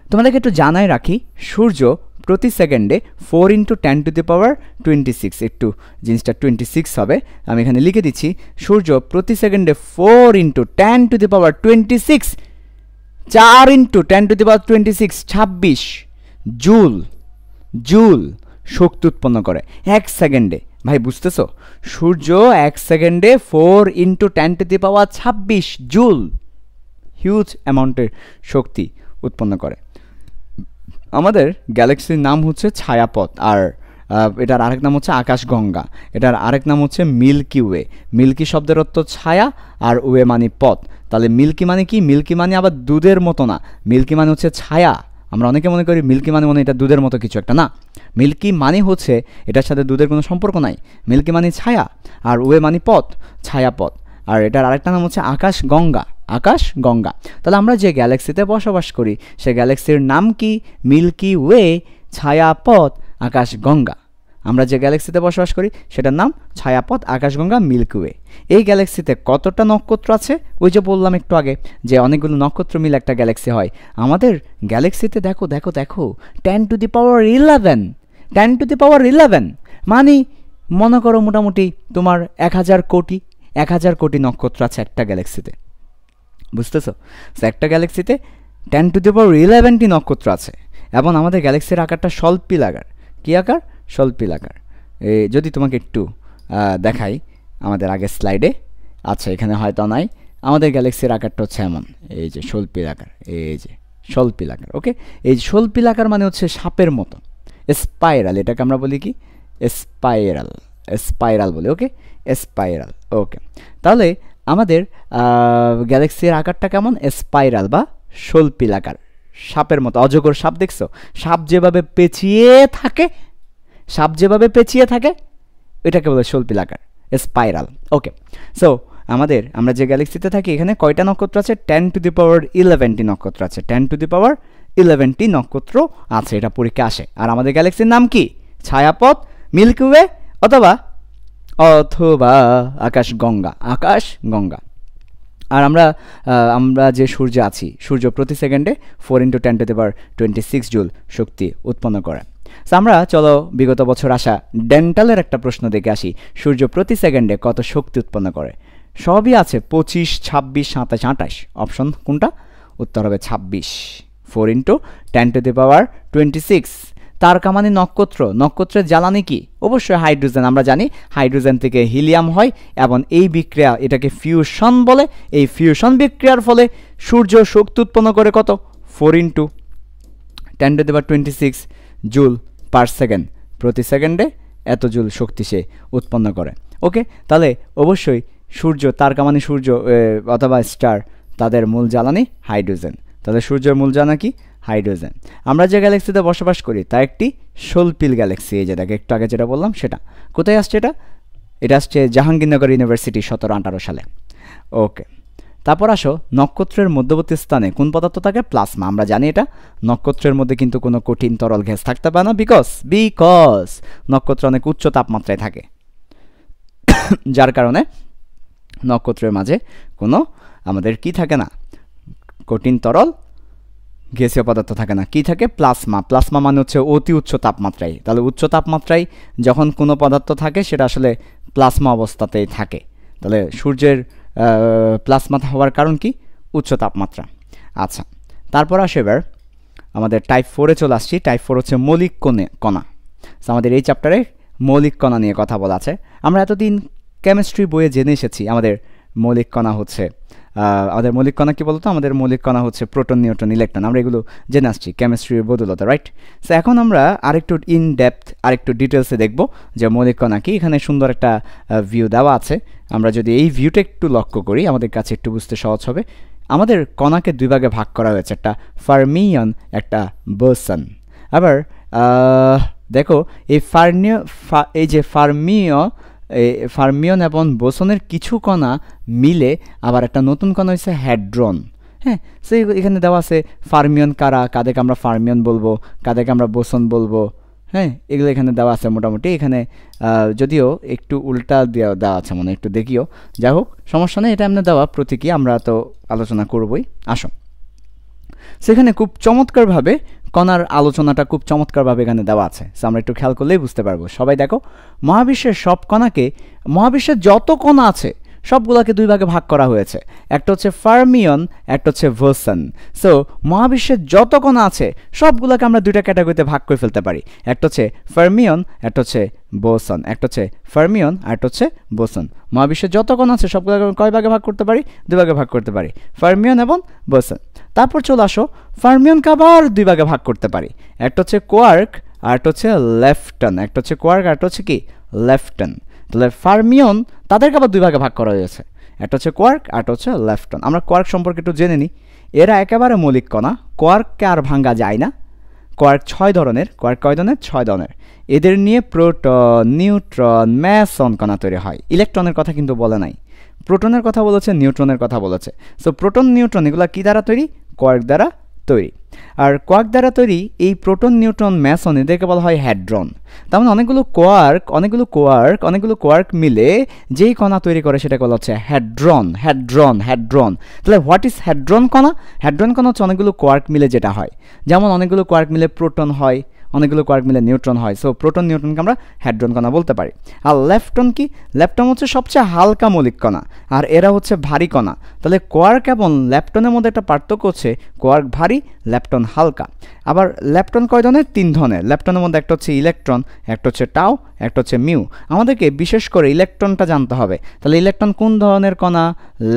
তোমাদেরকে একটু জানাই রাখি, সূর্য প্রতি সেকেন্ডে 4 × 10⁻26, একটু জিনিসটা 26 হবে, আমি এখানে লিখে দিচ্ছি। সূর্য প্রতি সেকেন্ডে 4 × 10⁻26, 4 × 10⁻26, 26 জুল শক্তি উৎপন্ন করে 1 সেকেন্ডে। ভাই বুঝতেছো? সূর্য 1 সেকেন্ডে 4 × 10⁻26 জুল, হিউজ অ্যামাউন্টের শক্তি উৎপন্ন করে। আমাদের গ্যালাক্সির নাম হচ্ছে ছায়াপথ, আর এটার আরেক নাম হচ্ছে আকাশগঙ্গা, এটার আরেক নাম হচ্ছে মিল্কি ওয়ে। মিল্কি শব্দের অর্থ ছায়া, আর ওয়ে মানে পথ। তাহলে মিল্কি মানে কি? মিল্কি মানে আবার দুধের মতো না, মিল্কি মানে হচ্ছে ছায়া। আমরা অনেকে মনে করি মিল্কি মানে এটা দুধের মতো কিছু একটা, না। মিল্কি মানে হচ্ছে এটার সাথে দুধের কোনো সম্পর্ক নাই। মিল্কি মানে ছায়া, আর ওয়ে মানে পথ, ছায়া পথ। আর এটার আরেকটা নাম হচ্ছে আকাশগঙ্গা, আকাশগঙ্গা। তাহলে আমরা যে গ্যালাক্সিতে বসবাস করি সে গ্যালাক্সির নাম কি? মিল্কি ওয়ে, ছায়াপথ, আকাশগঙ্গা। আমরা যে গ্যালাক্সিতে বসবাস করি সেটার নাম ছায়াপথ, আকাশগঙ্গা, মিল্কি ওয়ে। এই গ্যালাক্সিতে কতটা নক্ষত্র আছে? ওই যে বললাম একটু আগে যে অনেকগুলো নক্ষত্র মিলে একটা গ্যালাক্সি হয়। আমাদের গ্যালাক্সিতে দেখো দেখো দেখো 10⁻11, 10⁻11 মানে মনে করো মোটামুটি তোমার 1000 কোটি, 1000 কোটি নক্ষত্র আছে একটা গ্যালাক্সিতে, বুঝতেছো? একটা গ্যালাক্সিতে 10⁻11টি নক্ষত্র আছে, এবং আমাদের গ্যালাক্সির আকারটা স্বল্পিলাকার। কী আকার? স্বল্পিলাকার। যদি তোমাকে একটু দেখাই আমাদের আগের স্লাইডে, আচ্ছা এখানে হয়তো নাই, আমাদের গ্যালাক্সির আকারটা হচ্ছে এমন, এই যে স্বল্পিলাকার, এই যে স্বল্পিলাকার। ওকে, এই স্বল্পিলাকার মানে হচ্ছে সাপের মতো, স্পাইরাল, এটাকে আমরা বলি কি? স্পাইরাল, স্পাইরাল বলি। ওকে, স্পাইরাল। ওকে, তাহলে আমাদের গ্যালাক্সির আকারটা কেমন? স্পাইরাল বা স্বল্পিলাকার, সাপের মতো। অজগর সাপ দেখছো? সাপ যেভাবে পেঁচিয়ে থাকে, সাপ যেভাবে পেঁচিয়ে থাকে এটাকে বলে স্বল্পিলাকার, স্পাইরাল। ওকে, সো আমরা যে গ্যালাক্সিতে থাকি এখানে কয়টা নক্ষত্র আছে? 10⁻11টি নক্ষত্র আছে, 10⁻11টি নক্ষত্র আছে, এটা পরীক্ষা আসে। আর আমাদের গ্যালাক্সির নাম কি? ছায়াপথ, মিল্কি ওয়ে, অথবা আকাশগঙ্গা, আকাশগঙ্গা। আর আমরা যে সূর্যে আছি, সূর্য প্রতি সেকেন্ডে 4 × 10⁻26 জুল শক্তি উৎপন্ন করে। আমরা চলো বিগত বছর আসা ডেন্টালের একটা প্রশ্ন দেখে আসি, সূর্য প্রতি সেকেন্ডে কত শক্তি উৎপন্ন করে। সবই আছে 25, 26, 27, 28। অপশন কোনটা? উত্তর হবে 26। 4 × 10⁻26। তারকা মানে নক্ষত্র, নক্ষত্রের জ্বালানি কি? অবশ্যই হাইড্রোজেন। আমরা জানি হাইড্রোজেন থেকে হিলিয়াম হয়, এবং এই বিক্রিয়া এটাকে ফিউশন বলে। এই ফিউশন বিক্রিয়ার ফলে সূর্য শক্তি উৎপন্ন করে কত? 4 × 10⁻26 জুল পার সেকেন্ড। প্রতি সেকেন্ডে এত জুল শক্তি সে উৎপন্ন করে। ওকে, তাহলে অবশ্যই সূর্য, তারকা মানে সূর্য অথবা স্টার, তাদের মূল জ্বালানি হাইড্রোজেন। তাহলে সূর্যের মূল জ্বালানি কি? হাইড্রোজেন। আমরা যে গ্যালাক্সিতে বসবাস করি তা একটি স্বল্পিল গ্যালাক্সি। এই যে দেখো একটু আগে যেটা বললাম সেটা। কোথায় আসছে এটা? এটা আসছে জাহাঙ্গীরনগর ইউনিভার্সিটি 1718 সালে। ওকে, তারপর আসো নক্ষত্রের মধ্যবর্তী স্থানে কোন পদার্থ থাকে? প্লাজমা। আমরা জানি এটা। নক্ষত্রের মধ্যে কিন্তু কোনো কঠিন তরল গ্যাস থাকতে পারে না, বিকজ নক্ষত্র অনেক উচ্চ তাপমাত্রায় থাকে, যার কারণে নক্ষত্রের মাঝে কোনো আমাদের কি থাকে না? কঠিন তরল গ্যাসীয় পদার্থ থাকে না। কি থাকে? প্লাজমা। প্লাজমা মানে হচ্ছে অতি উচ্চ তাপমাত্রায়। তাহলে উচ্চ তাপমাত্রায় যখন কোনো পদার্থ থাকে সেটা আসলে প্লাজমা অবস্থাতেই থাকে। তাহলে সূর্যের প্লাজমা হওয়ার কারণ কি? উচ্চ তাপমাত্রা। আচ্ছা, তারপর আসে এবার আমাদের টাইপ 4-এ চলে আসছি। টাইপ 4 হচ্ছে মৌলিক কণা। আমাদের এই চ্যাপ্টারে মৌলিক কণা নিয়ে কথা বলা আছে। আমরা এতদিন কেমিস্ট্রি বইয়ে জেনে এসেছি আমাদের মৌলিক কণা হচ্ছে, আমাদের মৌলিক কণা কি বলতো? আমাদের মৌলিক কণা হচ্ছে প্রোটন, নিউট্রন, ইলেকট্রন। আমরা এগুলো জেনে আসছি কেমিস্ট্রির বদৌলতে, রাইট? সো এখন আমরা আরেকটু ইন ডেপথ, আরেকটু ডিটেলসে দেখব যে মৌলিক কণা কি। এখানে সুন্দর একটা ভিউ দেওয়া আছে। আমরা যদি এই ভিউটা একটু লক্ষ্য করি আমাদের কাছে একটু বুঝতে সহজ হবে। আমাদের কণাকে দুই ভাগে ভাগ করা হয়েছে, একটা ফার্মিয়ন, একটা বোসন। আবার দেখো এই যে ফার্মিয়ন এবং বোসনের কিছু কণা মিলে আবার একটা নতুন কণা হয়েছে হ্যাড্রন। হ্যাঁ, সো এখানে দেওয়া আছে ফার্মিয়ন কারা, কাদেরকে আমরা ফার্মিয়ন বলবো, কাদেরকে আমরা বোসন বলবো। হ্যাঁ, এগুলো এখানে দেওয়া আছে মোটামুটি। এখানে যদিও একটু উল্টা দেওয়া আছে মনে, একটু দেখিও। যাই হোক, সমস্যা নেই, এটা এমনি দেওয়া প্রতীকী, আমরা তো আলোচনা করবই। আসো, সেখানে খুব চমৎকারভাবে কণার আলোচনাটা খুব চমৎকারভাবে এখানে দেওয়া আছে। সো আমরা একটু খেয়াল করলেই বুঝতে পারবো। সবাই দেখো, মহাবিশ্বের সব কণাকে, মহাবিশ্বের যত কণা আছে সবগুলোকে দুই ভাগে ভাগ করা হয়েছে। একটা হচ্ছে ফার্মিয়ন, একটা হচ্ছে বোসন। সো মহাবিশ্বের যত কণা আছে সবগুলোকে আমরা দুইটা ক্যাটাগরিতে ভাগ করে ফেলতে পারি। একটা হচ্ছে ফার্মিয়ন, একটা হচ্ছে বোসন। একটা হচ্ছে ফার্মিয়ন আর একটা হচ্ছে বোসন। মহাবিশ্বের যত কণা আছে সবগুলোকে কয় ভাগে ভাগ করতে পারি? দুই ভাগে ভাগ করতে পারি, ফার্মিয়ন এবং বোসন। তারপর চলে আসো, ফার্মিয়নকে আবার দুই ভাগে ভাগ করতে পারি। একটা হচ্ছে কোয়ার্ক আর একটা হচ্ছে লেফটন। একটা হচ্ছে কোয়ার্ক আর একটা হচ্ছে কি লেফটন। তাহলে ফার্মিয়ন তাদেরকে আবার দুই ভাগে ভাগ করা হয়েছে, একটা হচ্ছে কোয়ার্ক আর একটা হচ্ছে লেফটন। আমরা কোয়ার্ক সম্পর্কে একটু জেনে নিই। এরা একেবারে মৌলিক কণা, কোয়ার্ককে আর ভাঙা যায় না। কোয়ার্ক 6 ধরনের। কোয়ার্ক কয় ধরনের? 6 ধরনের। এদের নিয়ে প্রোটন, নিউট্রন, ম্যাসন কণা তৈরি হয়। ইলেকট্রনের কথা কিন্তু বলে নাই, প্রোটনের কথা বলেছে, নিউট্রনের কথা বলেছে। সো প্রোটন নিউট্রন এগুলো কী দ্বারা তৈরি? কোয়ার্ক দ্বারা তৈরি। আর কোয়ার্ক দ্বারা তৈরি এই প্রোটন, নিউট্রন, ম্যাসন এদেরকে বলা হয় হ্যাড্রন। তার মানে অনেকগুলো কোয়ার্ক মিলে যেই কণা তৈরি করে সেটাকে বলা হচ্ছে হ্যাড্রন। তাহলে হোয়াট ইজ হ্যাড্রন কণা? হ্যাড্রন কণা হচ্ছে অনেকগুলো কোয়ার্ক মিলে যেটা হয়। যেমন অনেকগুলো কোয়ার্ক মিলে প্রোটন হয়, অনেকগুলো কোয়ার্ক মিলে নিউট্রন হয়। সো প্রোটন, নিউট্রনকে আমরা হ্যাড্রন কণা বলতে পারি। আর লেফটন কি? লেফটন হচ্ছে সবচেয়ে হালকা মৌলিক কণা, আর এরা হচ্ছে ভারী কণা। তাহলে কোয়ার্ক এবং লেপটনের মধ্যে একটা পার্থক্য হচ্ছে কোয়ার্ক ভারী, লেপটন হালকা। আবার লেপটন কয় ধরনের? 3 ধরনের। লেপটনের মধ্যে একটা হচ্ছে ইলেকট্রন, একটা হচ্ছে টাও, একটা হচ্ছে মিউ। আমাদেরকে বিশেষ করে ইলেকট্রনটা জানতে হবে। তাহলে ইলেকট্রন কোন ধরনের কণা?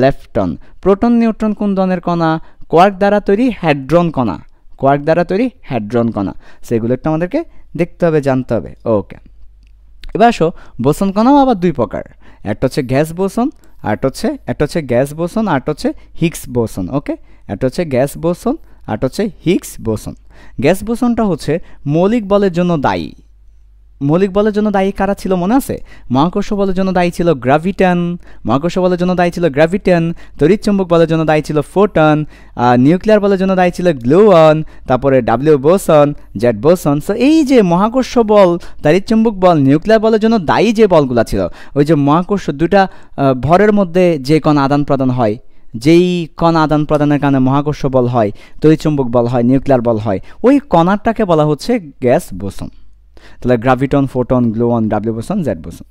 লেপটন। প্রোটন, নিউট্রন কোন ধরনের কণা? কোয়ার্ক দ্বারা তৈরি হ্যাড্রন কণা। কোয়ার্ক দ্বারা তৈরি হ্যাড্রন কণা। সেগুলো একটু আমাদেরকে দেখতে হবে, জানতে হবে। ওকে, এবার আসো, বোসন কণাও আবার 2 প্রকার। একটা হচ্ছে গ্যাস বোসন, আর একটা হচ্ছে গ্যাস বোসন, আর একটা হচ্ছে হিগস বোসন। ওকে, একটা হচ্ছে গ্যাস বোসন, আর একটা হচ্ছে হিগস বোসন। গ্যাস বোসনটা হচ্ছে মৌলিক বলের জন্য দায়ী। মৌলিক বলের জন্য দায়ী কারা ছিল মনে আছে? মহাকর্ষ বলের জন্য দায়ী ছিল গ্র্যাভিটন। তড়িৎচুম্বক বলের জন্য দায়ী ছিল ফোটন। নিউক্লিয়ার বলের জন্য দায়ী ছিল গ্লুয়ন। তারপরে W boson, Z boson. So এই যে মহাকর্ষ বল, তড়িৎচুম্বক বল, নিউক্লিয়ার বলের জন্য দায়ী যে বলগুলো ছিল, ওই যে মহাকর্ষ দুটা ভরের মধ্যে যে কণা আদান প্রদান হয়, যেই কণা আদান প্রদানের কারণে মহাকর্ষ বল হয়, তড়িৎচুম্বক বল হয়, নিউক্লিয়ার বল হয়, ওই কণাটাকে বলা হচ্ছে গ্যাস বোসন। তাহলে graviton, photon, gluon, W boson, Z boson.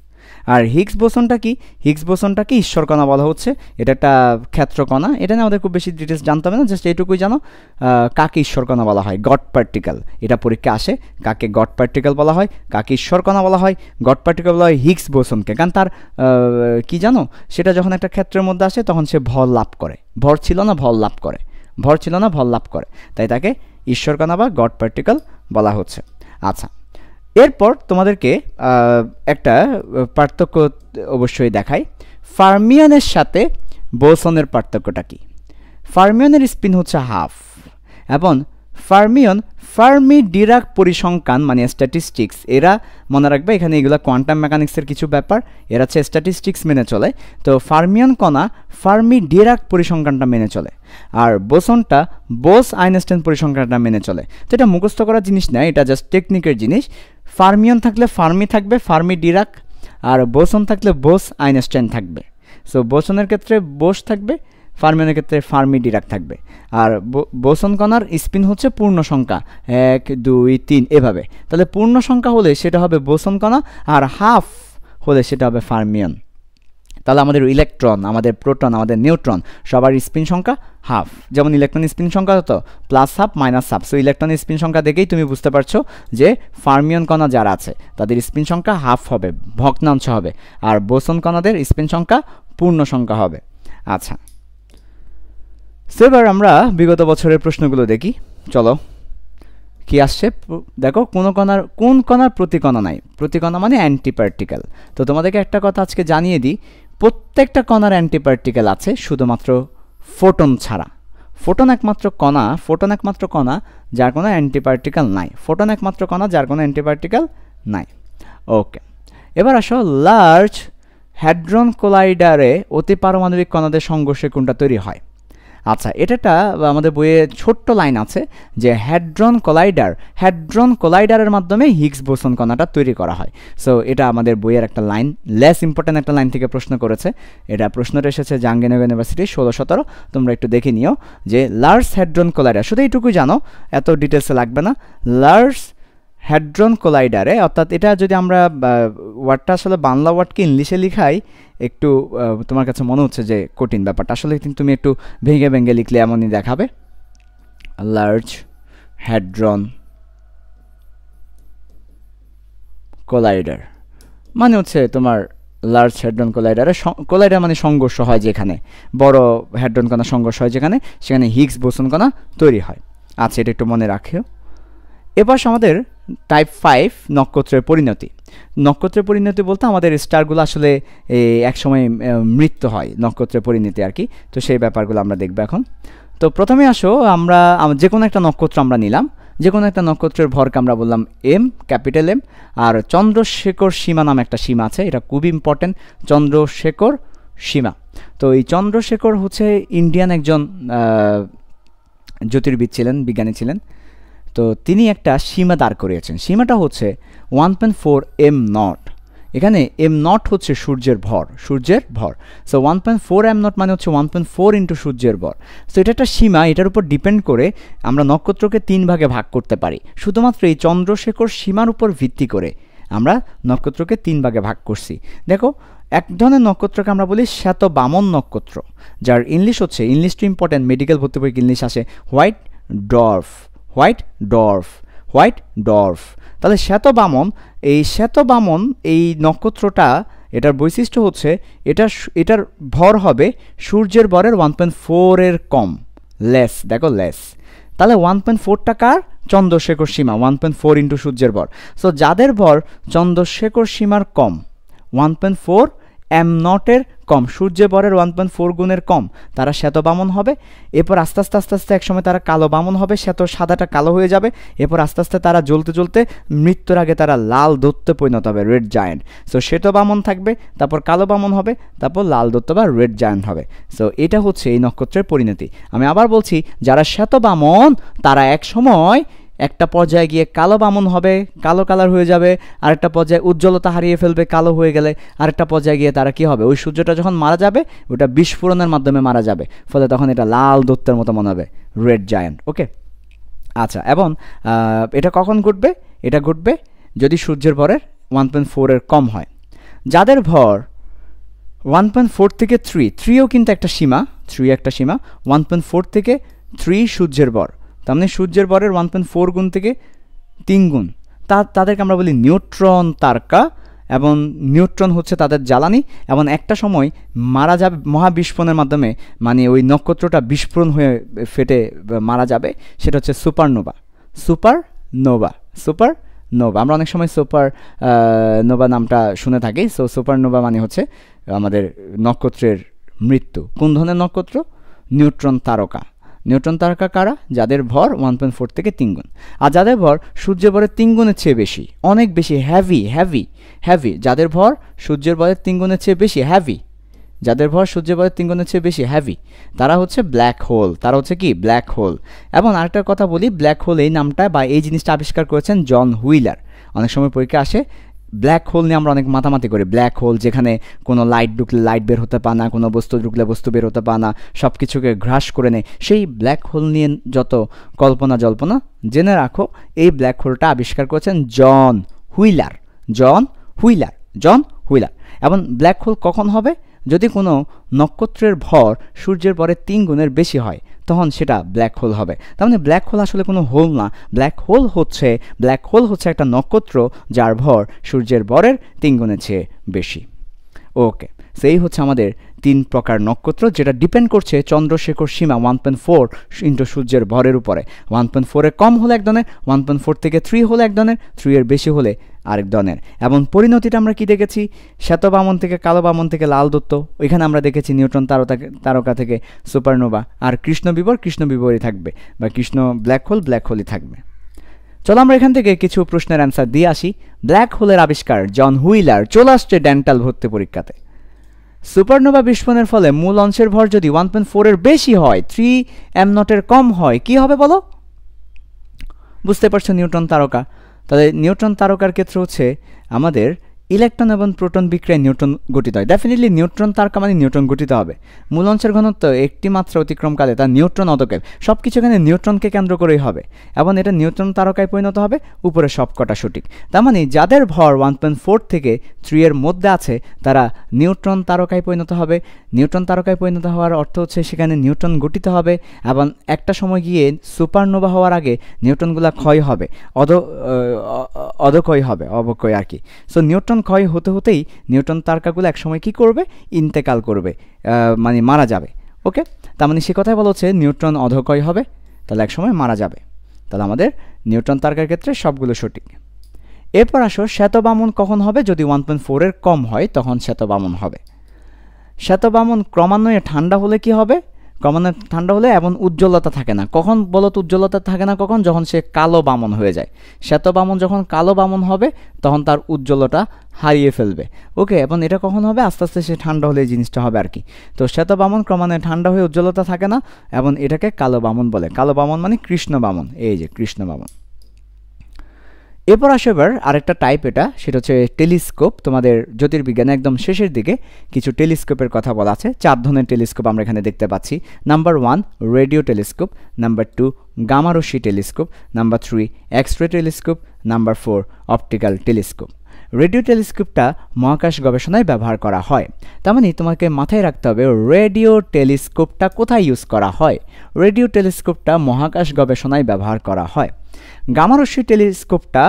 আর হিগস বোসনটা কি? হিগস বোসনটাকে ঈশ্বর কণা বলা হচ্ছে। এটা একটা ক্ষেত্র কণা। এটা নিয়ে আমাদের খুব বেশি ডিটেলস জানতে হবে না, জাস্ট এইটুকুই জানো কাকে ঈশ্বর কণা বলা হয়। গড পার্টিকেল, এটা পরীক্ষা আসে। কাকে গড পার্টিকেল বলা হয়, কাকে ঈশ্বর কণা বলা হয়? গড পার্টিকেল বলা হয় হিগস বোসনকে, কারণ তার কি জানো, সেটা যখন একটা ক্ষেত্রের মধ্যে আসে তখন সে ভর লাভ করে। ভর ছিল না, ভর লাভ করে, তাই তাকে ঈশ্বর কণা বা গড পার্টিকেল বলা হচ্ছে। আচ্ছা, এরপর তোমাদেরকে একটা পার্থক্য অবশ্যই দেখাই। ফার্মিয়নের সাথে বোসনের পার্থক্যটা কি? ফার্মিয়নের স্পিন হচ্ছে হাফ, এবং ফার্মি ডিরাক পরিসংখ্যান মানে স্ট্যাটিস্টিক্স, এরা মনে রাখবে এখানে এগুলো কোয়ান্টাম মেকানিক্সের কিছু ব্যাপার, এরা হচ্ছে স্ট্যাটিস্টিক্স মেনে চলে। তো ফার্মিয়ন কণা ফার্মি ডিরাক পরিসংখ্যানটা মেনে চলে, আর বোসনটা বোস আইনস্টাইন পরিসংখ্যানটা মেনে চলে। তো এটা মুখস্থ করার জিনিস না, এটা জাস্ট টেকনিকের জিনিস। ফার্মিয়ন থাকলে ফার্মি থাকবে, ফার্মি ডিরাক, আর বোসন থাকলে বোস আইনস্টাইন থাকবে। সো বোসনের ক্ষেত্রে বোস থাকবে, ফার্মিয়নের ক্ষেত্রে ফার্মি ডিরাক থাকবে। আর বোসন কণার স্পিন হচ্ছে পূর্ণ সংখ্যা, 1 2 3 এভাবে। তাহলে পূর্ণ সংখ্যা হলে সেটা হবে বোসন কণা, আর হাফ হলে সেটা হবে ফার্মিয়ন। তাহলে আমাদের ইলেকট্রন, আমাদের প্রোটন, আমাদের নিউট্রন সবার স্পিন সংখ্যা হাফ। যেমন ইলেকট্রন স্পিন সংখ্যা হতো +half -half. So electron spin সংখ্যা দেখেই তুমি বুঝতে পারছো যে ফার্মিয়ন কণা যারা আছে তাদের স্পিন সংখ্যা হাফ হবে, ভগ্নাংশ হবে, আর বোসন কণাদের স্পিন সংখ্যা পূর্ণ সংখ্যা হবে। আচ্ছা, এবার আমরা বিগত বছরের প্রশ্নগুলো দেখি। চলো কি আসছে দেখো। কোন কণার প্রতিকণা নাই? প্রতিকণা মানে অ্যান্টিপার্টিকেল। তো তোমাদেরকে একটা কথা আজকে জানিয়ে দিই, প্রত্যেকটা কণার অ্যান্টিপার্টিকেল আছে, শুধুমাত্র ফোটন ছাড়া। ফোটন একমাত্র কণা যার কোনো অ্যান্টিপার্টিকেল নাই। ওকে, এবার আসো, লার্জ হ্যাড্রন কোলাইডারে অতিপারমাণবিক কণাদের সংঘর্ষে কোনটা তৈরি হয়? আচ্ছা, এটা আমাদের বইয়ে ছোট্ট লাইন আছে যে হ্যাড্রন কোলাইডারের মাধ্যমে হিগস বোসন কণাটা তৈরি করা হয়। সো এটা আমাদের বইয়ের একটা লাইন, লেস ইম্পর্টেন্ট একটা লাইন থেকে প্রশ্ন করেছে। এটা প্রশ্নটা এসেছে জাহাঙ্গীরনগর ইউনিভার্সিটি 16-17। তোমরা একটু দেখে নিও যে লার্জ হ্যাড্রন কোলাইডার, শুধু এইটুকুই জানো, এত ডিটেলসে লাগবে না। লার্জ হ্যাড্রন কোলাইডারে, অর্থাৎ এটা যদি আমরা ওয়ার্ডটা আসলে বাংলা ওয়ার্ডকে ইংলিশে লিখাই, একটু তোমার কাছে মনে হচ্ছে যে কঠিন ব্যাপারটা, আসলে কিন্তু তুমি একটু ভেঙে লিখলে এমনই দেখাবে। লার্জ হ্যাড্রন কোলাইডার মানে হচ্ছে তোমার লার্জ হ্যাড্রন কোলাইডার মানে সংঘর্ষ হয় যেখানে, বড় হ্যাড্রন কণা সংঘর্ষ হয় যেখানে, সেখানে হিগস বোসন কণা তৈরি হয়। আচ্ছা, এটা একটু মনে রাখিও। এবার আমাদের টাইপ 5 নক্ষত্রের পরিণতি। নক্ষত্রের পরিণতি বলতে আমাদের স্টারগুলো আসলে একসময় মৃত্যু হয়, নক্ষত্রের পরিণতি আর কি। তো সেই ব্যাপারগুলো আমরা দেখব এখন। তো প্রথমে আসো আমরা যে কোনো একটা নক্ষত্র আমরা নিলাম, যে কোনো একটা নক্ষত্রের ভরকে আমরা বললাম এম, ক্যাপিটাল এম। আর চন্দ্রশেখর সীমা নামে একটা সীমা আছে, এটা খুবই ইম্পর্টেন্ট, চন্দ্রশেখর সীমা। তো এই চন্দ্রশেখর হচ্ছে ইন্ডিয়ান একজন জ্যোতির্বিদ ছিলেন, বিজ্ঞানী ছিলেন। তো তিনি একটা সীমা দাঁড় করিয়েছেন, সীমাটা হচ্ছে 1.4 এম নট। এখানে এম নট হচ্ছে সূর্যের ভর, সূর্যের ভর। সো 1.4 এম নট মানে হচ্ছে 1.4 ইন্টু সূর্যের ভর। সো এটা একটা সীমা, এটার উপর ডিপেন্ড করে আমরা নক্ষত্রকে 3 ভাগে ভাগ করতে পারি। শুধুমাত্র এই চন্দ্রশেখর সীমার উপর ভিত্তি করে আমরা নক্ষত্রকে 3 ভাগে ভাগ করছি। দেখো, এক ধরনের নক্ষত্রকে আমরা বলি শ্বেতবামন নক্ষত্র, যার ইংলিশ হচ্ছে, ইংলিশটা ইম্পর্টেন্ট, মেডিকেল ভর্তি পরীক্ষা ইংলিশ আসে, white dwarf, white dwarf, white dwarf. তাহলে শ্বেতবামন, এই শ্বেতবামন এই নক্ষত্রটা, এটার বৈশিষ্ট্য হচ্ছে এটার ভর হবে সূর্যের ভরের 1.4 এর কম, লেস। দেখো লেস, তাহলে 1.4টা কার? চন্দ্রশেখর সীমা, 1.4 ইন্টু সূর্যের ভর। সো যাদের ভর চন্দ্রশেখর সীমার কম, 1.4 এম নটের কম, সূর্যের ভরের 1.4 গুণের কম, তারা শ্বেতবামন হবে। এরপর আস্তে আস্তে আস্তে আস্তে একসময় তারা কালো বামন হবে, সাদাটা কালো হয়ে যাবে। এরপর আস্তে আস্তে তারা জ্বলতে জ্বলতে মৃত্যুর আগে তারা লাল দৈত্যে পরিণত হবে, রেড জায়ান্ট। সো শ্বেতবামন থাকবে, তারপর কালো বামন হবে, তারপর লাল দৈত্য বা রেড জায়ান্ট হবে। সো এটা হচ্ছে এই নক্ষত্রের পরিণতি। আমি আবার বলছি, যারা শ্বেতবামন তারা এক সময় একটা পর্যায়ে গিয়ে কালো বামন হবে, কালো কালার হয়ে যাবে। আরেকটা পর্যায়ে উজ্জ্বলতা হারিয়ে ফেলবে কালো হয়ে গেলে। আরেকটা পর্যায়ে গিয়ে তারা কি হবে, ওই সূর্যটা যখন মারা যাবে ওটা বিস্ফোরণের মাধ্যমে মারা যাবে, ফলে তখন এটা লাল দৈত্যের মতো মনে হবে, রেড জায়ান্ট। ওকে, আচ্ছা। এবং এটা কখন ঘটবে? এটা ঘটবে যদি সূর্যের ভরের 1.4 এর কম হয়। যাদের ভর 1.4 থেকে 3ও কিন্তু একটা সীমা, 3 একটা সীমা, 1.4 থেকে 3 সূর্যের ভর, তার মানে সূর্যের ভরের 1.4 গুণ থেকে 3 গুণ, তাদেরকে আমরা বলি নিউট্রন তারকা। এবং নিউট্রন হচ্ছে তাদের জ্বালানি, এবং একটা সময় মারা যাবে মহাবিস্ফোরণের মাধ্যমে, মানে ওই নক্ষত্রটা বিস্ফোরণ হয়ে ফেটে মারা যাবে। সেটা হচ্ছে সুপারনোভা, সুপারনোভা, সুপারনোভা। আমরা অনেক সময় সুপারনোভা নামটা শুনে থাকি। সো সুপারনোভা মানে হচ্ছে আমাদের নক্ষত্রের মৃত্যু। কোন ধরনের নক্ষত্র? নিউট্রন তারকা। নিউট্রন তারকা কারা? যাদের ভর 1.4 থেকে 3 গুণ, আর যাদের ভর সূর্যের ভরের 3 গুণের চেয়ে বেশি, অনেক বেশি, হ্যাভি হ্যাভি হ্যাভি। যাদের ভর সূর্যের ভরের 3 গুণের চেয়ে বেশি, হ্যাভি। যাদের ভর সূর্যের ভরের 3 গুণের চেয়ে বেশি, হ্যাভি, তারা হচ্ছে ব্ল্যাক হোল। তারা হচ্ছে কি? Black hole. এবং আরেকটা কথা বলি, ব্ল্যাক হোল এই নামটা বা এই জিনিসটা আবিষ্কার করেছেন জন হুইলার। অনেক সময় পরীক্ষা আসে, ব্ল্যাক হোল নিয়ে আমরা অনেক মাতামাতি করি। ব্ল্যাক হোল যেখানে কোনো লাইট ঢুকলে লাইট বের হতে পারে না, কোনো বস্তু ঢুকলে বস্তু বের হতে পারে না, সব কিছুকে গ্রাস করে নেয়। সেই ব্ল্যাক হোল নিয়ে যত কল্পনা জল্পনা, জেনে রাখো এই ব্ল্যাক হোলটা আবিষ্কার করেছেন জন হুইলার, জন হুইলার, জন হুইলার। এবং ব্ল্যাক হোল কখন হবে? যদি কোনো নক্ষত্রের ভর সূর্যের ভরের 3 গুণের বেশি হয়, তখন সেটা ব্ল্যাক হোল হবে। তার মানে ব্ল্যাক হোল আসলে কোনো হোল না, ব্ল্যাক হোল হচ্ছে একটা নক্ষত্র যার ভর সূর্যের ভরের 3 গুণের চেয়ে বেশি। ওকে, সেই হচ্ছে আমাদের 3 প্রকার নক্ষত্র, যেটা ডিপেন্ড করছে চন্দ্রশেখর সীমা 1.4 ইন্টু সূর্যের ভরের উপরে। 1.4 এর কম হলে এক ধরনের, 1.4 থেকে 3 হলে এক ধরনের, 3 এর বেশি হলে আরেক ধরনের। এবং পরিণতিটা আমরা কি দেখেছি? শ্বেতবামন থেকে কালো বামন থেকে লাল দৈত্য, ওইখানে আমরা দেখেছি নিউট্রন তারকা থেকে সুপারনোভা। আর কৃষ্ণ বিবরই থাকবে, বা কৃষ্ণ ব্ল্যাক হোলই থাকবে। চলো আমরা এখান থেকে কিছু প্রশ্নের অ্যান্সার দিয়ে আসি। ব্ল্যাক হোলের আবিষ্কার জন হুইলার চলে আসছে ডেন্টাল ভর্তি পরীক্ষাতে। সুপারনোভা বিস্ফোরণের ফলে মূল অংশের ভর যদি 1.4 এর বেশি হয়, 3 এম নটের কম হয়, কি হবে বলো? বুঝতে পারছো, নিউট্রন তারকা। তাহলে নিউট্রন তারকার ক্ষেত্রে হচ্ছে আমাদের ইলেকট্রন এবং প্রোটন বিক্রিয়ায় নিউট্রন গঠিত হয়। ডেফিনেটলি নিউট্রন তারকা মানে নিউট্রন গঠিত হবে। মূল অংশের ঘনত্ব একটি মাত্রা অতিক্রমকালে তার নিউট্রন অদক্ষেপ, সব কিছু এখানে নিউট্রনকে কেন্দ্র করেই হবে, এবং এটা নিউট্রন তারকায় পরিণত হবে। উপরে সবকটা সঠিক। তার মানে যাদের ভর 1.4 থেকে 3 এর মধ্যে আছে তারা নিউট্রন তারকায় পরিণত হবে। নিউট্রন তারকায় পরিণত হওয়ার অর্থ হচ্ছে সেখানে নিউট্রন গঠিত হবে, এবং একটা সময় গিয়ে সুপারনোভা হওয়ার আগে নিউট্রনগুলো ক্ষয় হবে, অধক্ষয় হবে, অবক্ষয় আর কি। সো নিউট্রন ক্ষয় হতে হতেই নিউট্রন তারকাগুলো একসময় কী করবে? ইন্তেকাল করবে, মানে মারা যাবে। ওকে, তার মানে সে কথাই বলা হচ্ছে নিউট্রন অধক্ষয় হবে, তাহলে একসময় মারা যাবে। তাহলে আমাদের নিউট্রন তারকার ক্ষেত্রে সবগুলো সঠিক। এরপর আসো শ্বেতবামন কখন হবে? যদি 1.4 এর কম হয় তখন শ্বেতবামন হবে। শ্বেতবামন ক্রমান্বয়ে ঠান্ডা হলে কি হবে? ক্রমান্বয়ে ঠান্ডা হলে এমন উজ্জ্বলতা থাকে না। কখন বলো তো উজ্জ্বলতা থাকে না? কখন? যখন সে কালো বামন হয়ে যায়। শ্বেতবামন যখন কালো বামন হবে তখন তার উজ্জ্বলতা হারিয়ে ফেলবে। ওকে, এবং এটা কখন হবে? আস্তে আস্তে সে ঠান্ডা হলে এই জিনিসটা হবে আর কি। তো শ্বেতবামন ক্রমান্বয়ে ঠান্ডা হয়ে উজ্জ্বলতা থাকে না, এবং এটাকে কালো বামন বলে। কালো বামন মানে কৃষ্ণ বামন, এই যে কৃষ্ণ বামন। এরপর আসে এবার আরেকটা টাইপ, সেটা হচ্ছে টেলিস্কোপ। তোমাদের জ্যোতির্বিজ্ঞানে একদম শেষের দিকে কিছু টেলিস্কোপের কথা বলা আছে। 4 ধরনের টেলিস্কোপ আমরা এখানে দেখতে পাচ্ছি। নাম্বার 1 রেডিও টেলিস্কোপ, নাম্বার 2 গামারশ্মি telescope, number 3 x-ray telescope, number 4 optical telescope. Radio টেলিস্কোপটা মহাকাশ গবেষণায় ব্যবহার করা হয়। তার মানে তোমাকে মাথায় রাখতে হবে রেডিও টেলিস্কোপটা কোথায় ইউজ করা হয়। রেডিও টেলিস্কোপটা মহাকাশ গবেষণায় ব্যবহার করা হয়। গামারশ্মি টেলিস্কোপটা